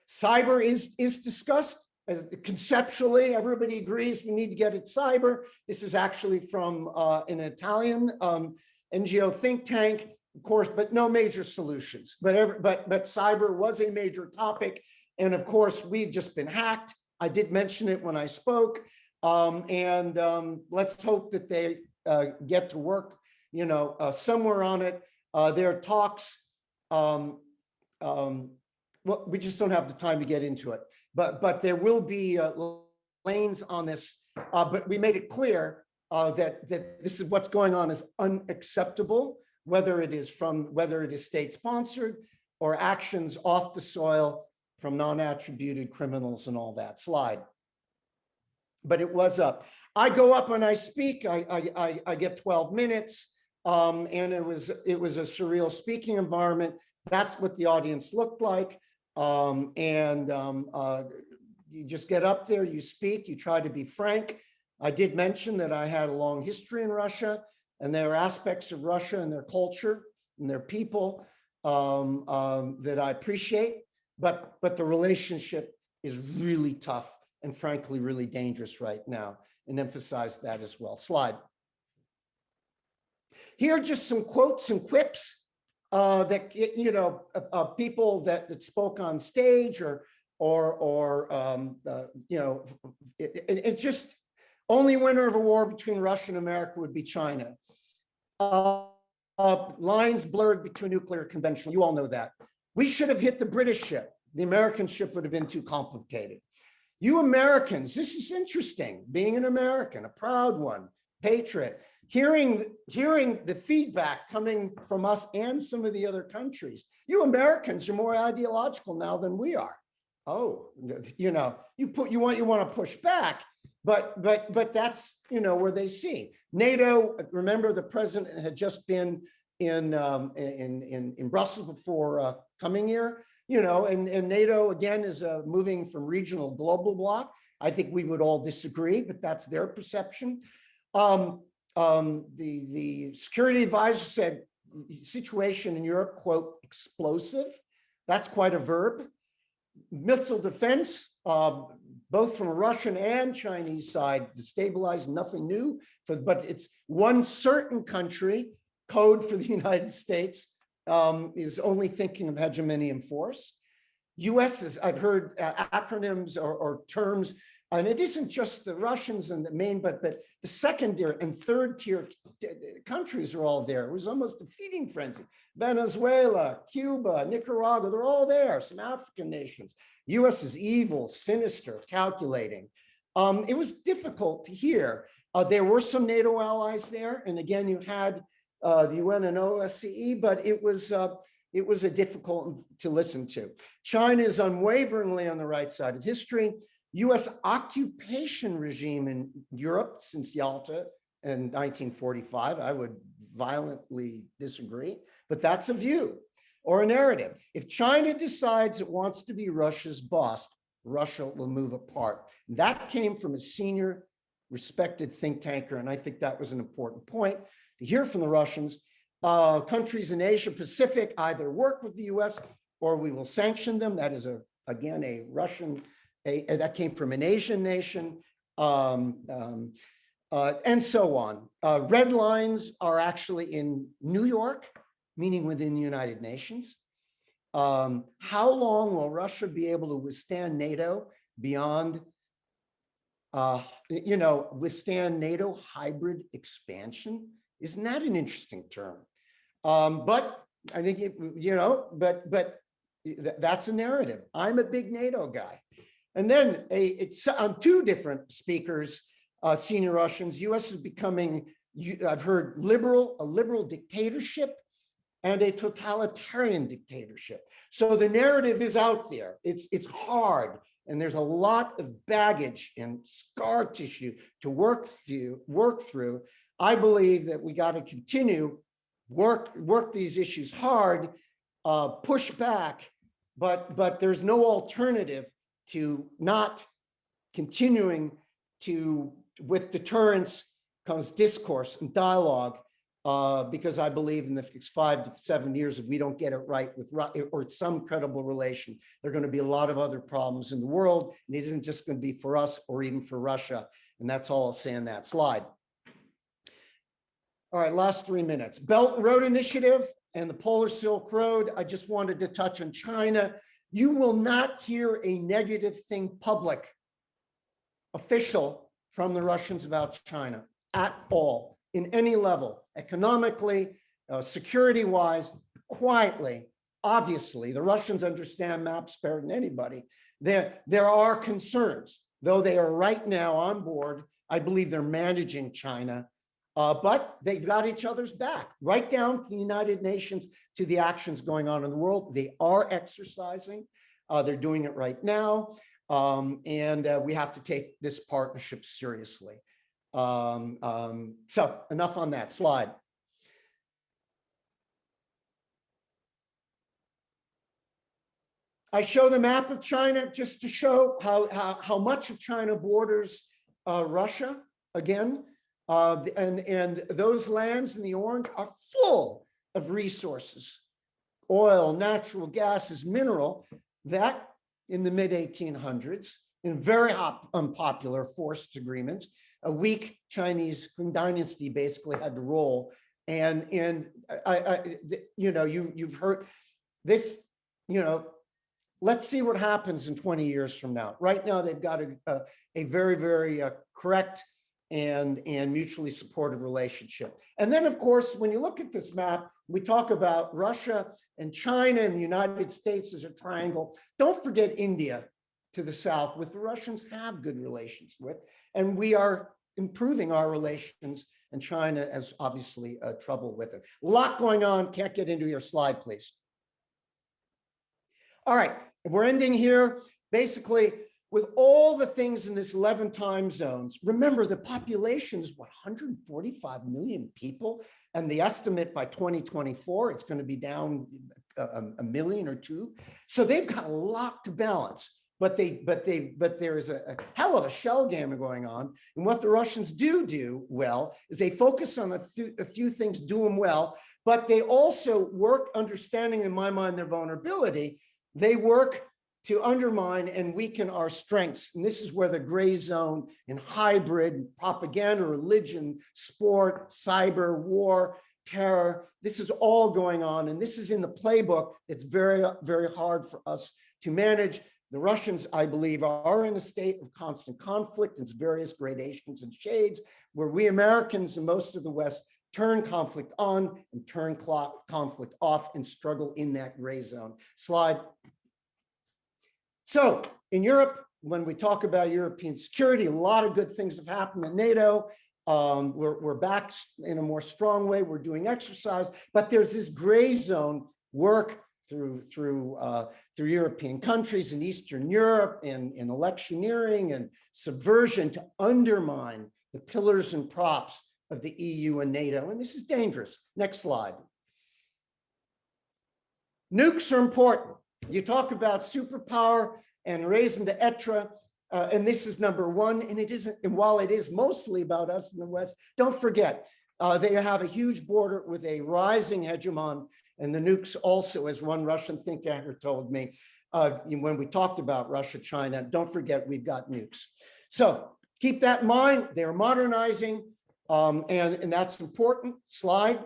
Speaker 2: Cyber is discussed. conceptually, everybody agrees we need to get at cyber. This is actually from an Italian NGO think tank, of course, but no major solutions. But cyber was a major topic. And of course, we've just been hacked. I did mention it when I spoke. Let's hope that they get to work, somewhere on it. There are talks. Well, we just don't have the time to get into it, but there will be lanes on this. But we made it clear that this is what's going on is unacceptable, whether it is state sponsored or actions off the soil from non-attributed criminals and all that. Slide. But it was up. I go up and I speak. I get 12 minutes, and it was a surreal speaking environment. That's what the audience looked like. You just get up there, you speak, you try to be frank. I did mention that I had a long history in Russia, and there are aspects of Russia and their culture and their people that I appreciate, but the relationship is really tough and frankly really dangerous right now, and emphasize that as well. Slide. Here are just some quotes and quips that people that spoke on stage it's just only winner of a war between Russia and America would be China. Lines blurred between nuclear and conventional. You all know that. We should have hit the British ship. The American ship would have been too complicated. You Americans, this is interesting. Being an American, a proud one, patriot. Hearing the feedback coming from us and some of the other countries, you Americans are more ideological now than we are. Oh, you want to push back, but that's where they see NATO. Remember, the president had just been in Brussels before coming here. And NATO again is moving from regional global bloc. I think we would all disagree, but that's their perception. The security advisor said situation in Europe, quote, explosive. That's quite a verb. Missile defense, both from a Russian and Chinese side, destabilized, nothing new, but it's one certain country, code for the United States, is only thinking of hegemony and force. US is, I've heard acronyms or terms, and it isn't just the Russians and the main, but the second tier and third tier countries are all there. It was almost a feeding frenzy. Venezuela, Cuba, Nicaragua, they're all there, some African nations. US is evil, sinister, calculating. It was difficult to hear. There were some NATO allies there. And again, you had the UN and OSCE, but it was a difficult to listen to. China is unwaveringly on the right side of history. US occupation regime in Europe since Yalta in 1945, I would violently disagree, but that's a view or a narrative. If China decides it wants to be Russia's boss, Russia will move apart. That came from a senior respected think tanker, and I think that was an important point to hear from the Russians. Countries in Asia Pacific either work with the US or we will sanction them. That is again a Russian, that came from an Asian nation, and so on. Red lines are actually in New York, meaning within the United Nations. How long will Russia be able to withstand NATO beyond, withstand NATO hybrid expansion? Isn't that an interesting term? But I think, that's a narrative. I'm a big NATO guy. And then it's on two different speakers, senior Russians, US is becoming, I've heard a liberal dictatorship and a totalitarian dictatorship. So the narrative is out there. It's hard. And there's a lot of baggage and scar tissue to work through. I believe that we got to continue work these issues hard, push back, but there's no alternative to not continuing to, with deterrence comes discourse and dialogue, because I believe in the next 5 to 7 years, if we don't get it right with or some credible relation, there are going to be a lot of other problems in the world, and it isn't just going to be for us or even for Russia. And that's all I'll say on that slide. All right, last 3 minutes. Belt and Road Initiative and the Polar Silk Road. I just wanted to touch on China. You will not hear a negative thing public, official, from the Russians about China at all, in any level, economically, security-wise, quietly. Obviously, the Russians understand maps better than anybody. There are concerns, though they are right now on board. I believe they're managing China, but they've got each other's back, right down to the United Nations, to the actions going on in the world. They are exercising. They're doing it right now. And we have to take this partnership seriously. So enough on that slide. I show the map of China just to show how much of China borders Russia again. And those lands in the orange are full of resources, oil, natural gases, mineral, that in the mid-1800s, in very unpopular forced agreements, a weak Chinese dynasty basically had to roll. And you know, you've heard this, you know, let's see what happens in 20 years from now. Right now, they've got a very, very correct and mutually supportive relationship. And then, of course, when you look at this map, we talk about Russia and China and the United States as a triangle. Don't forget India to the south, with the Russians have good relations with, and we are improving our relations, and China has obviously trouble with it. A lot going on. Can't get into your slide, please. All right, we're ending here. Basically, with all the things in this 11 time zones, remember the population is what, 145 million people, and the estimate by 2024 it's going to be down a million or two. So they've got a lot to balance. But there is a hell of a shell game going on. And what the Russians do well is they focus on a few things, do them well, but they also work, understanding in my mind their vulnerability. They work to undermine and weaken our strengths. And this is where the gray zone in hybrid, propaganda, religion, sport, cyber, war, terror, this is all going on. And this is in the playbook. It's very, very hard for us to manage. The Russians, I believe, are in a state of constant conflict in its various gradations and shades, where we Americans and most of the West turn conflict on and turn conflict off and struggle in that gray zone. Slide. So in Europe, when we talk about European security, a lot of good things have happened at NATO. We're back in a more strong way. We're doing exercise, but there's this gray zone work through European countries in Eastern Europe in electioneering and subversion to undermine the pillars and props of the EU and NATO. And this is dangerous. Next slide. Nukes are important. You talk about superpower and raison d'etre, and this is number one. And it isn't, and while it is mostly about us in the West, don't forget, they have a huge border with a rising hegemon. And the nukes also, as one Russian think tanker told me, when we talked about Russia, China, don't forget we've got nukes. So keep that in mind. They're modernizing, and that's important. Slide.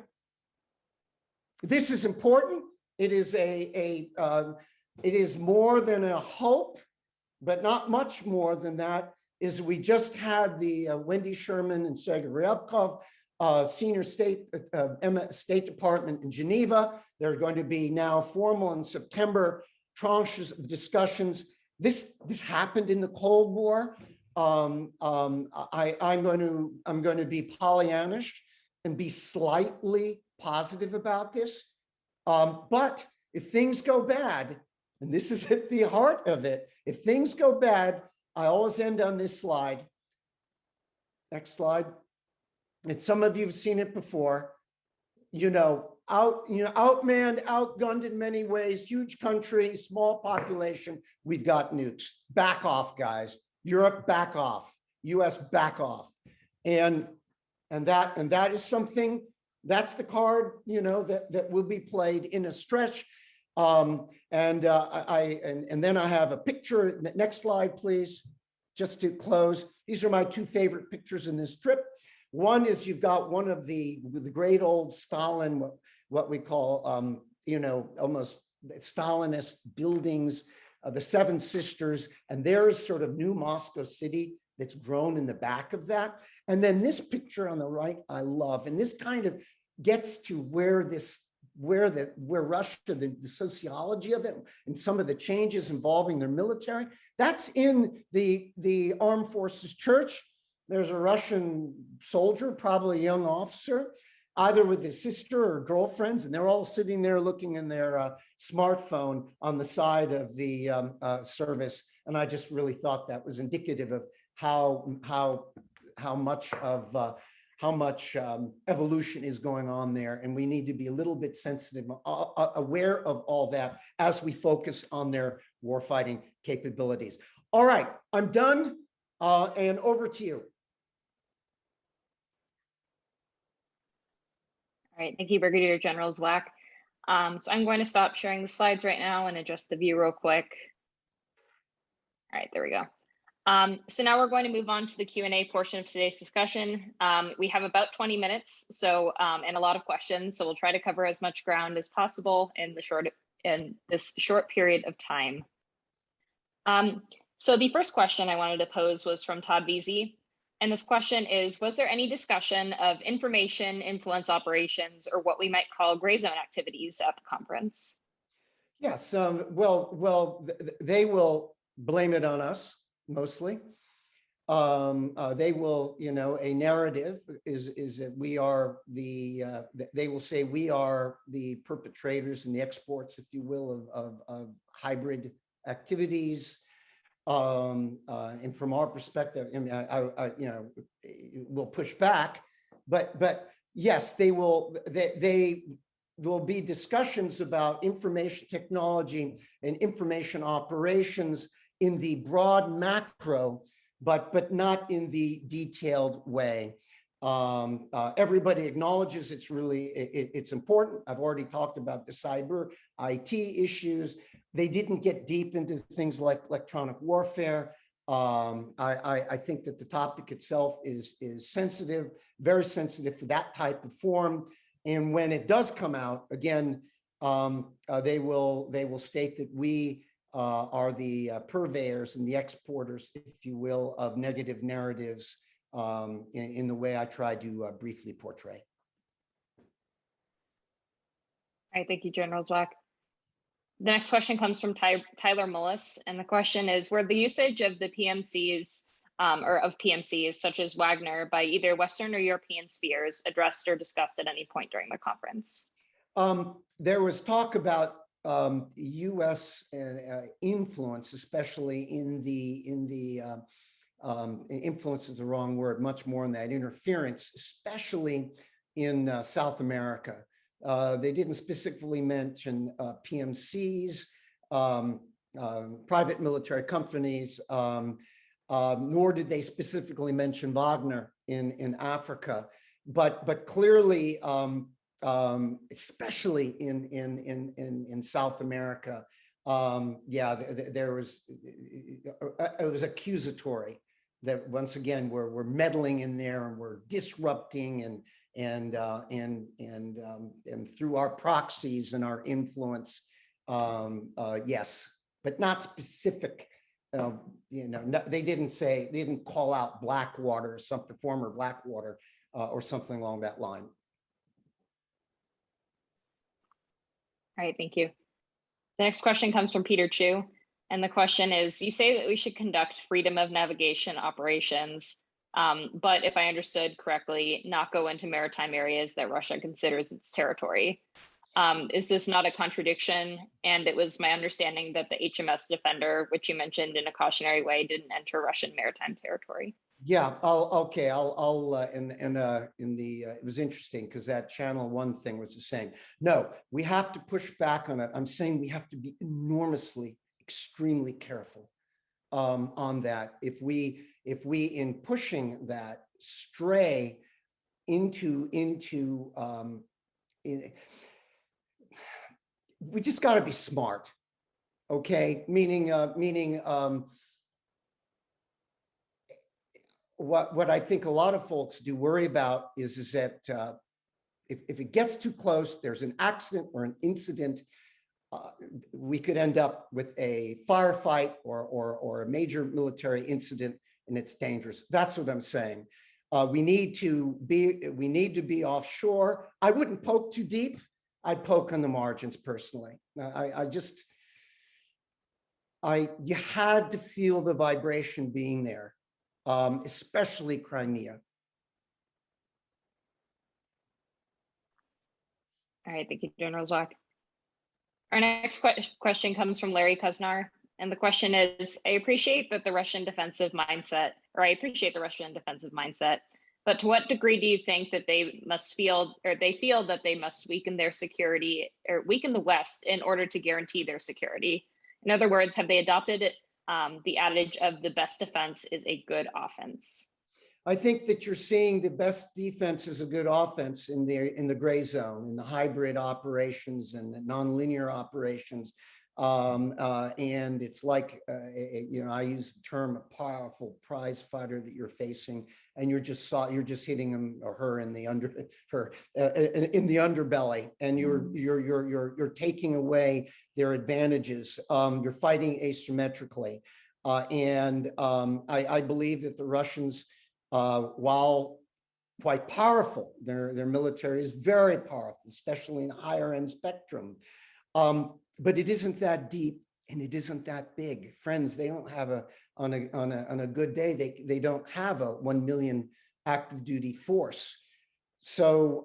Speaker 2: This is important. It is it is more than a hope, but not much more than that. Is we just had the Wendy Sherman and Sergei Ryabkov senior State Department in Geneva. They're going to be now formal in September tranches of discussions. This happened in the Cold War. I'm going to be Pollyannish and be slightly positive about this. But if things go bad, and this is at the heart of it, if things go bad, I always end on this slide. Next slide. And some of you have seen it before. Outmanned, outgunned in many ways, huge country, small population, we've got nukes. Back off, guys. Europe, back off. US, back off. And that is something that's the card, you know, that will be played in a stretch. And then I have a picture. Next slide, please. Just to close, these are my two favorite pictures in this trip. One is you've got one of the great old Stalin, what we call, you know, almost Stalinist buildings, the Seven Sisters, and there's sort of new Moscow City that's grown in the back of that. And then this picture on the right, I love, and this kind of gets to where Russia, the sociology of it, and some of the changes involving their military. That's in the Armed Forces Church. There's a Russian soldier, probably a young officer, either with his sister or girlfriends, and they're all sitting there looking in their smartphone on the side of the service. And I just really thought that was indicative of how much evolution is going on there, and we need to be a little bit sensitive, aware of all that as we focus on their warfighting capabilities. All right, I'm done, and over to you.
Speaker 1: All right, thank you, Brigadier General Zwack. So I'm going to stop sharing the slides right now and adjust the view real quick. All right, there we go. So now we're going to move on to the Q&A portion of today's discussion. We have about 20 minutes, so and a lot of questions, so we'll try to cover as much ground as possible in this short period of time. So the first question I wanted to pose was from Todd Veazey. And this question is, was there any discussion of information influence operations, or what we might call gray zone activities at the conference?
Speaker 2: Yes, well, they will blame it on us mostly. They will, you know, a narrative is that we are they will say we are the perpetrators and the exports, if you will, of hybrid activities. And from our perspective, I mean, you know, we'll push back, but yes, they will be discussions about information technology and information operations in the broad macro, but not in the detailed way. Everybody acknowledges it's important. I've already talked about the cyber IT issues. They didn't get deep into things like electronic warfare. I think that the topic itself is sensitive, very sensitive for that type of forum. And when it does come out, again, they will state that we are the purveyors and the exporters, if you will, of negative narratives in the way I try to briefly portray.
Speaker 1: All right, thank you, General Zwack. The next question comes from Tyler Mullis, and the question is, were the usage of the PMCs or of PMCs such as Wagner by either Western or European spheres addressed or discussed at any point during the conference?
Speaker 2: There was talk about U.S. influence, especially in the influence is the wrong word, much more in that interference, especially in South America. They didn't specifically mention PMCs, private military companies, nor did they specifically mention Wagner in Africa. But clearly, especially in South America, yeah, it was accusatory that once again we're meddling in there and we're disrupting and through our proxies and our influence, yes, but not specific. You know, they didn't call out Blackwater or something, former Blackwater, or something along that line.
Speaker 1: All right, thank you. The next question comes from Peter Chu. And the question is, you say that we should conduct freedom of navigation operations, but if I understood correctly, not go into maritime areas that Russia considers its territory. Is this not a contradiction? And it was my understanding that the HMS Defender, which you mentioned in a cautionary way, didn't enter Russian maritime territory.
Speaker 2: Yeah, it was interesting because that Channel 1 thing was the same. No, we have to push back on it. I'm saying we have to be extremely careful on that. If we in pushing that stray we just got to be smart, okay? Meaning, what I think a lot of folks do worry about is that if it gets too close, there's an accident or an incident, we could end up with a firefight or a major military incident, and it's dangerous. That's what I'm saying. We need to be offshore. I wouldn't poke too deep. I'd poke on the margins personally. You had to feel the vibration being there, especially Crimea.
Speaker 1: All right, thank you, General Zwack. Our next question comes from Larry Kuznar. And the question is, I appreciate the Russian defensive mindset, but to what degree do you think that they feel that they must weaken their security or weaken the West in order to guarantee their security? In other words, have they adopted the adage of the best defense is a good offense?
Speaker 2: I think that you're seeing the best defense is a good offense in the gray zone, in the hybrid operations and the nonlinear operations. And it's like, I use the term a powerful prize fighter that you're facing, and you're just hitting him or her in the underbelly, and you're taking away their advantages. You're fighting asymmetrically, and I believe that the Russians, while quite powerful, their military is very powerful, especially in the higher end spectrum. But it isn't that deep and it isn't that big. Friends, they don't have on a good day, they don't have a 1 million active duty force. So,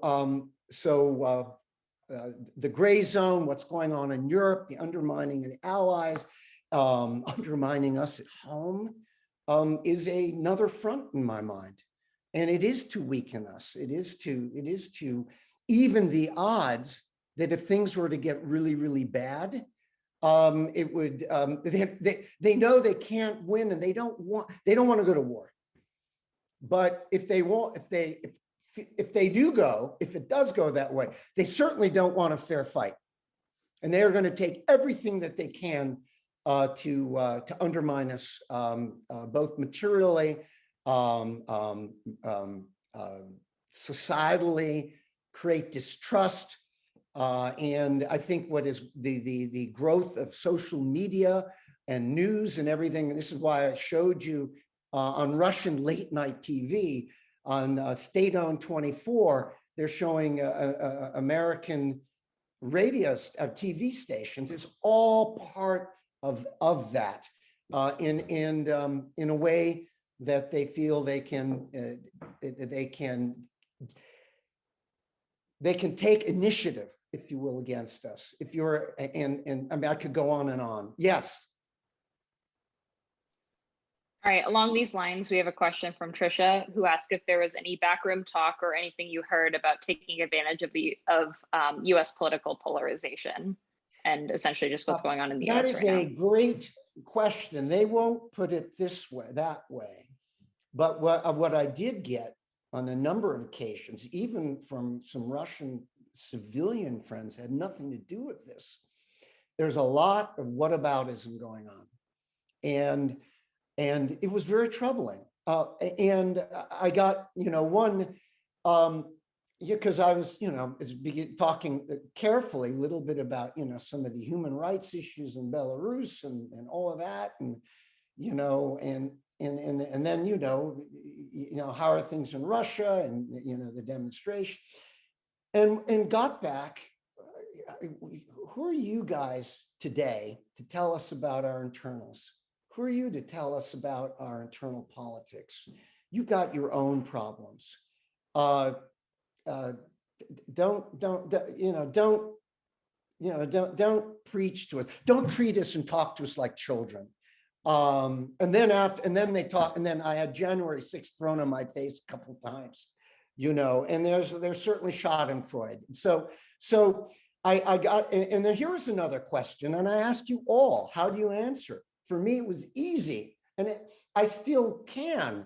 Speaker 2: the gray zone, what's going on in Europe, the undermining of the allies, undermining us at home, is another front in my mind. And it is to weaken us. It is to even the odds that if things were to get really, really bad, it would, they know they can't win and they don't want to go to war. But if it does go that way, they certainly don't want a fair fight. And they are going to take everything that they can to undermine us, both materially, societally, create distrust. And I think what is the growth of social media and news and everything, and this is why I showed you on Russian late night TV on state-owned 24, they're showing American radio TV stations. It's all part of that, in a way that they feel they can take initiative, if you will, against us. If you're, and I mean, I could go on and on. Yes.
Speaker 1: All right, along these lines, we have a question from Trisha, who asked if there was any backroom talk or anything you heard about taking advantage of U.S. political polarization, and essentially just what's going on in the U.S. right now.
Speaker 2: That is a great question. They won't put it that way. But what I did get on a number of occasions, even from some Russian civilian friends, had nothing to do with this. There's a lot of whataboutism going on. And it was very troubling. And I got, one, because I was, talking carefully a little bit about, some of the human rights issues in Belarus and all of that. And, and then, how are things in Russia and, the demonstration, and got back, who are you guys today to tell us about our internals? Who are you to tell us about our internal politics? You've got your own problems. Don't preach to us. Don't treat us and talk to us like children. And then they talk, and then I had January 6th thrown on my face a couple of times, and there's certainly Schadenfreude. So I got, and then here was another question, and I asked you all, how do you answer? For me, it was easy, and I still can,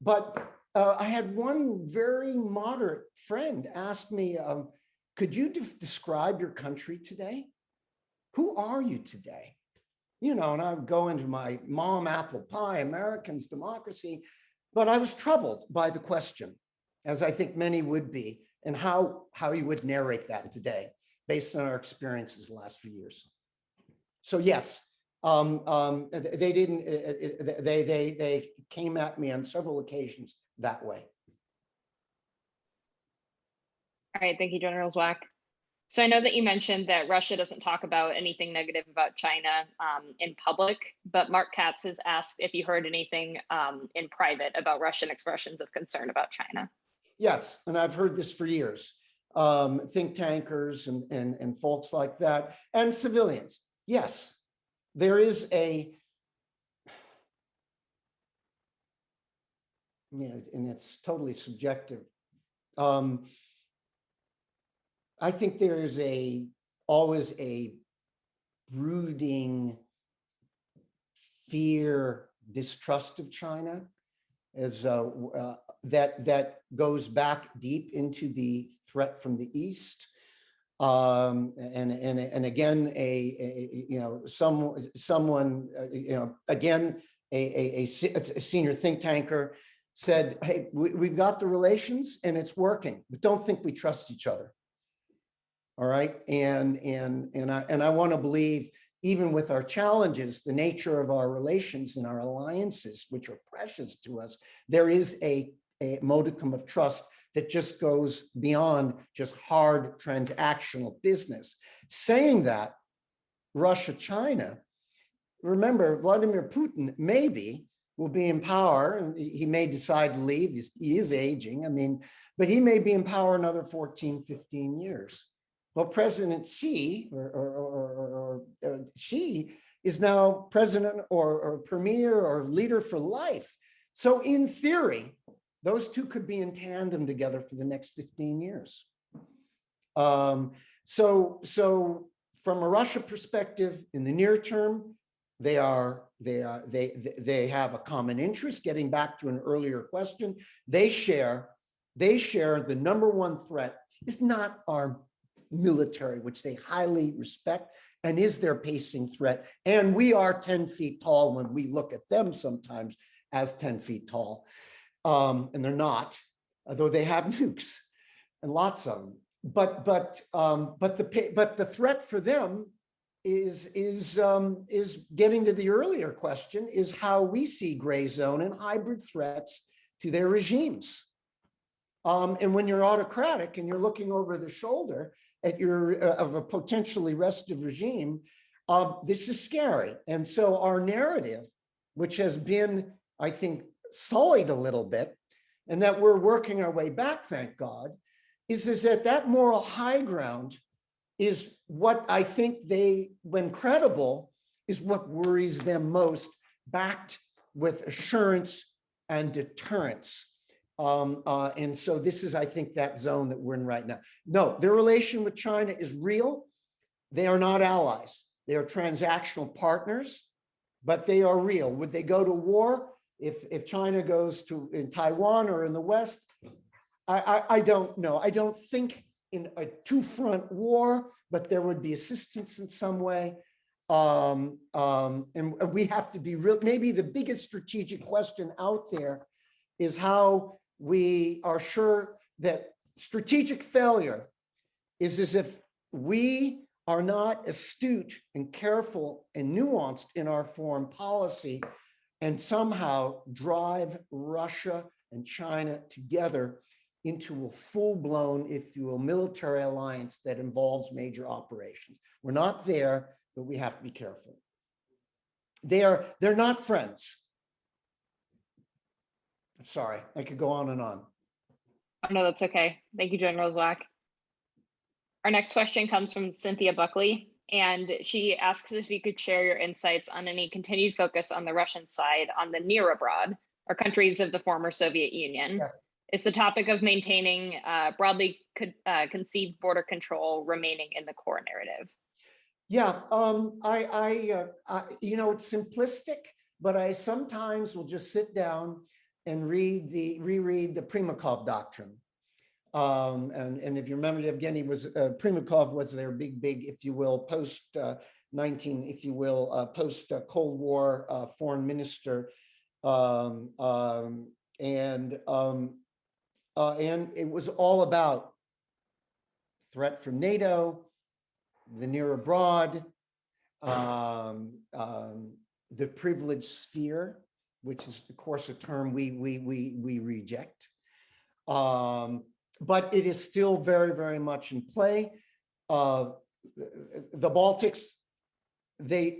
Speaker 2: but I had one very moderate friend ask me, could you describe your country today? Who are you today? You know, and I would go into my mom, apple pie, Americans, democracy, but I was troubled by the question, as I think many would be, and how you would narrate that today based on our experiences the last few years. So yes, they didn't, they came at me on several occasions that way.
Speaker 1: All right, thank you, General Zwack. So I know that you mentioned that Russia doesn't talk about anything negative about China in public, but Mark Katz has asked if you heard anything in private about Russian expressions of concern about China.
Speaker 2: Yes, and I've heard this for years. Think tankers and folks like that, and civilians. Yes, there is a, you know, and it's totally subjective. I think there is always a brooding fear, distrust of China, as that goes back deep into the threat from the East. And again, you know, someone you know, again, a senior think tanker said, hey, we've got the relations and it's working, but don't think we trust each other. All right, and I want to believe, even with our challenges, the nature of our relations and our alliances, which are precious to us, there is a modicum of trust that just goes beyond just hard transactional business. Saying that, Russia, China, remember, Vladimir Putin maybe will be in power, and he may decide to leave. He is aging, I mean, but he may be in power another 14, 15 years. Well, President Xi or Xi is now president or premier or leader for life. So in theory, those two could be in tandem together for the next 15 years. So from a Russia perspective, in the near term, they have a common interest. Getting back to an earlier question, they share the number one threat is not our military, which they highly respect, and is their pacing threat. And we are 10 feet tall when we look at them sometimes as 10 feet tall. And they're not, although they have nukes and lots of them. But the threat for them is getting to the earlier question, is how we see gray zone and hybrid threats to their regimes. And when you're autocratic and you're looking over the shoulder at of a potentially restive regime, this is scary. And so our narrative, which has been, I think, sullied a little bit, and that we're working our way back, thank God, is that moral high ground is what I think they, when credible, is what worries them most, backed with assurance and deterrence. And so this is, I think, that zone that we're in right now. No, their relation with China is real. They are not allies. They are transactional partners, but they are real. Would they go to war if China goes to in Taiwan or in the West? I don't know. I don't think in a two-front war, but there would be assistance in some way. And we have to be real. Maybe the biggest strategic question out there is how we are sure that strategic failure is as if we are not astute and careful and nuanced in our foreign policy and somehow drive Russia and China together into a full-blown, if you will, military alliance that involves major operations. We're not there, but we have to be careful. They're not friends. Sorry, I could go on and on.
Speaker 1: Oh, no, that's okay. Thank you, General Zwack. Our next question comes from Cynthia Buckley, and she asks if you could share your insights on any continued focus on the Russian side on the near abroad, or countries of the former Soviet Union.
Speaker 2: Yes.
Speaker 1: Is the topic of maintaining broadly conceived border control remaining in the core narrative?
Speaker 2: Yeah, you know, it's simplistic, but I sometimes will just sit down and reread the Primakov doctrine. And if you remember, Evgeny Primakov was their big, if you will, post Cold War foreign minister, and it was all about threat from NATO, the near abroad, the privileged sphere, which is, of course, a term we reject. But it is still very, very much in play. The Baltics, the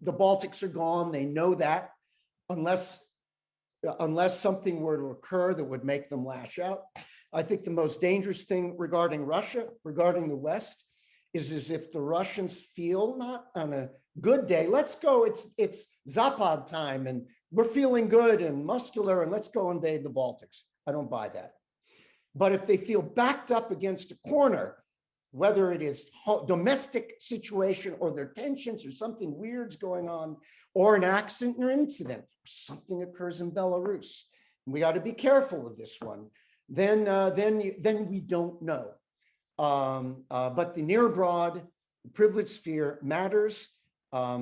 Speaker 2: Baltics are gone. They know that, unless something were to occur that would make them lash out. I think the most dangerous thing regarding Russia, regarding the West, is if the Russians feel, not on a good day, let's go, it's Zapad time and we're feeling good and muscular and let's go invade the Baltics. I don't buy that. But if they feel backed up against a corner, whether it is domestic situation or their tensions or something weird's going on, or an accident or incident, or something occurs in Belarus, and we got to be careful of this one, then we don't know. But the near abroad, the privileged sphere matters,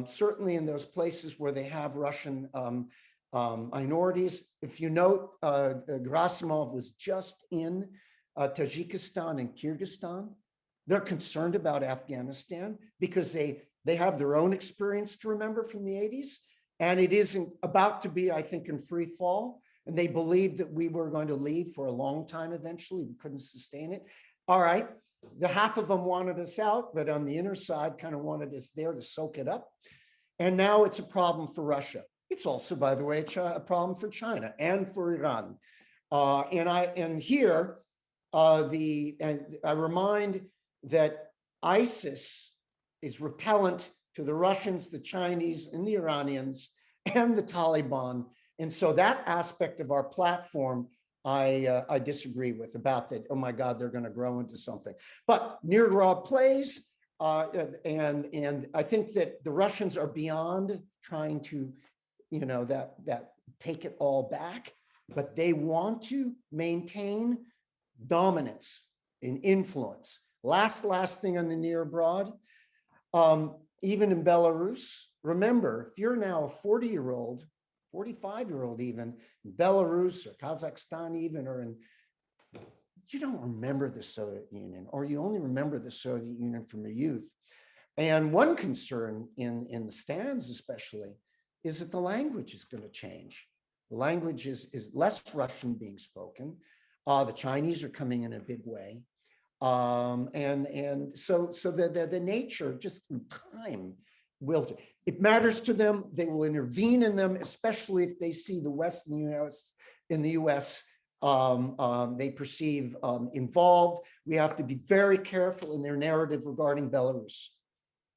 Speaker 2: certainly in those places where they have Russian minorities. If you note, Gerasimov was just in Tajikistan and Kyrgyzstan. They're concerned about Afghanistan because they have their own experience to remember from the 80s. And it isn't about to be, I think, in free fall. And they believed that we were going to leave for a long time eventually. We couldn't sustain it. All right. The half of them wanted us out, but on the inner side kind of wanted us there to soak it up. And now it's a problem for Russia. It's also, by the way, a problem for China and for Iran. And here, I remind that ISIS is repellent to the Russians, the Chinese, and the Iranians, and the Taliban. And so that aspect of our platform, I disagree with, about that, oh my God, they're going to grow into something. But near abroad plays, and I think that the Russians are beyond trying to, that take it all back, but they want to maintain dominance and influence. Last thing on the near abroad, even in Belarus, remember, if you're now a 40-year-old, 45-year-old even, in Belarus or Kazakhstan even, or you don't remember the Soviet Union, or you only remember the Soviet Union from your youth. And one concern in the stands especially is that the language is going to change. The language is less Russian being spoken. The Chinese are coming in a big way. And so the nature, just through time, it matters to them. They will intervene in them, especially if they see the West and the US they perceive involved. We have to be very careful in their narrative regarding Belarus,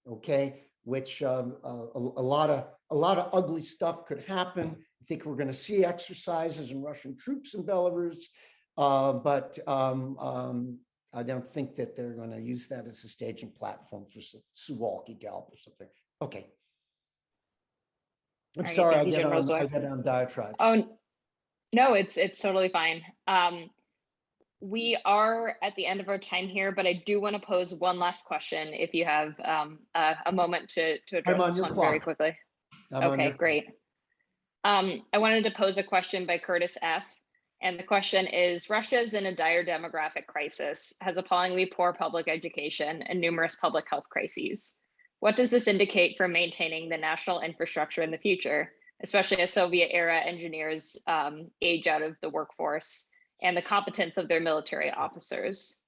Speaker 2: okay? Which a lot of ugly stuff could happen. I think we're going to see exercises in Russian troops in Belarus, but I don't think that they're going to use that as a staging platform for Suwalki Galp or something. Okay. I'm sorry, I get on diatribes.
Speaker 1: Oh, no, it's totally fine. We are at the end of our time here, but I do want to pose one last question if you have a moment to address this one very quickly. Okay, great. I wanted to pose a question by Curtis F. And the question is, Russia is in a dire demographic crisis, has appallingly poor public education and numerous public health crises. What does this indicate for maintaining the national infrastructure in the future, especially as Soviet-era engineers age out of the workforce, and the competence of their military officers?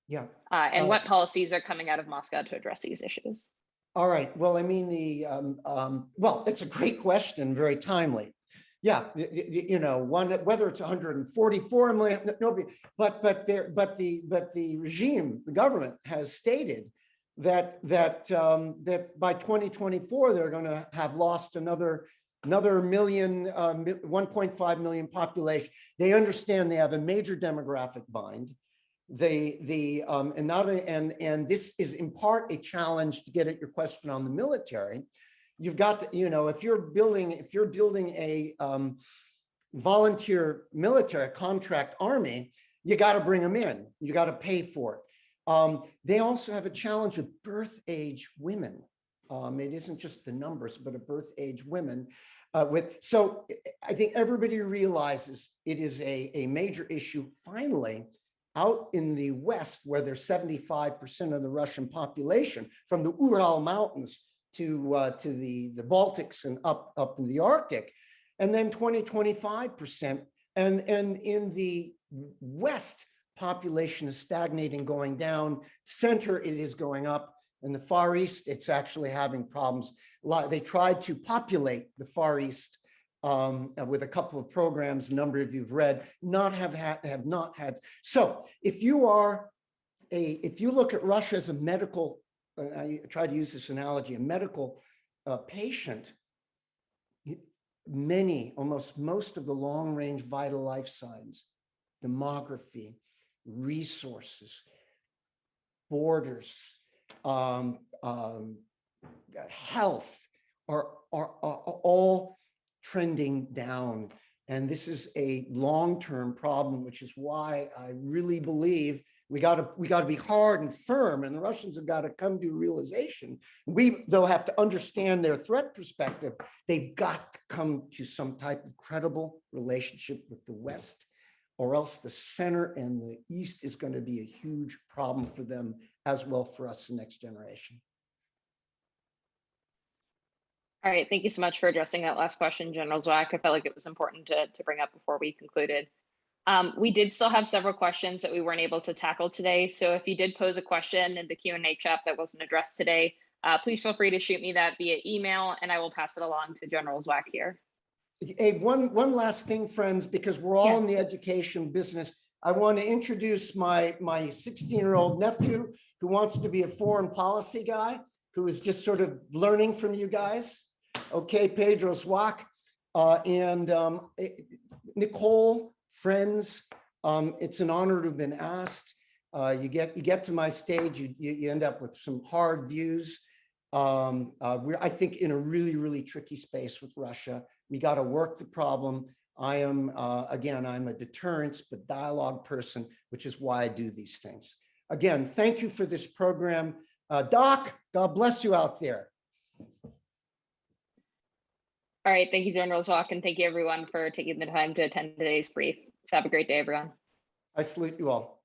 Speaker 2: Yeah.
Speaker 1: And what policies are coming out of Moscow to address these issues?
Speaker 2: All right. Well, I mean, well, it's a great question, very timely. Yeah, whether it's 144 million, nobody, but the regime, the government has stated that by 2024 they're going to have lost another million, 1.5 million population. They understand they have a major demographic bind. And this is in part a challenge, to get at your question on the military. You've got to, if you're building a volunteer military, contract army, you got to bring them in. You got to pay for it. They also have a challenge with birth age women. It isn't just the numbers, but a birth age women. So I think everybody realizes it is a major issue. Finally, out in the West, where there's 75% of the Russian population, from the Ural Mountains to the Baltics and up in the Arctic, and then 25%. And in the West, population is stagnating, going down. Center, it is going up. In the Far East, it's actually having problems. They tried to populate the Far East with a couple of programs, a number of you've read, have not had. So if you look at Russia as a medical, I try to use this analogy, a medical patient, almost most of the long-range vital life signs, demography, resources, borders, health are all trending down. And this is a long-term problem, which is why I really believe we got to be hard and firm, and the Russians have got to come to a realization. We, though, have to understand their threat perspective. They've got to come to some type of credible relationship with the West, or else the center and the East is going to be a huge problem for them, as well for us, the next generation.
Speaker 1: All right, thank you so much for addressing that last question, General Zwack. I felt like it was important to bring up before we concluded. We did still have several questions that we weren't able to tackle today. So if you did pose a question in the Q&A chat that wasn't addressed today, please feel free to shoot me that via email, and I will pass it along to General Zwack here.
Speaker 2: Hey, one last thing, friends, because we're all in the education business. I want to introduce my 16-year-old nephew who wants to be a foreign policy guy, who is just sort of learning from you guys. Okay, Pedro Zwack, and Nicole, friends, it's an honor to have been asked. You get to my stage, you end up with some hard views. We're, I think, in a really, really tricky space with Russia. We got to work the problem. I am, again, I'm a deterrence but dialogue person, which is why I do these things. Again, thank you for this program. Doc, God bless you out there.
Speaker 1: All right, thank you, General Zwack, and thank you everyone for taking the time to attend today's brief. So have a great day, everyone.
Speaker 2: I salute you all.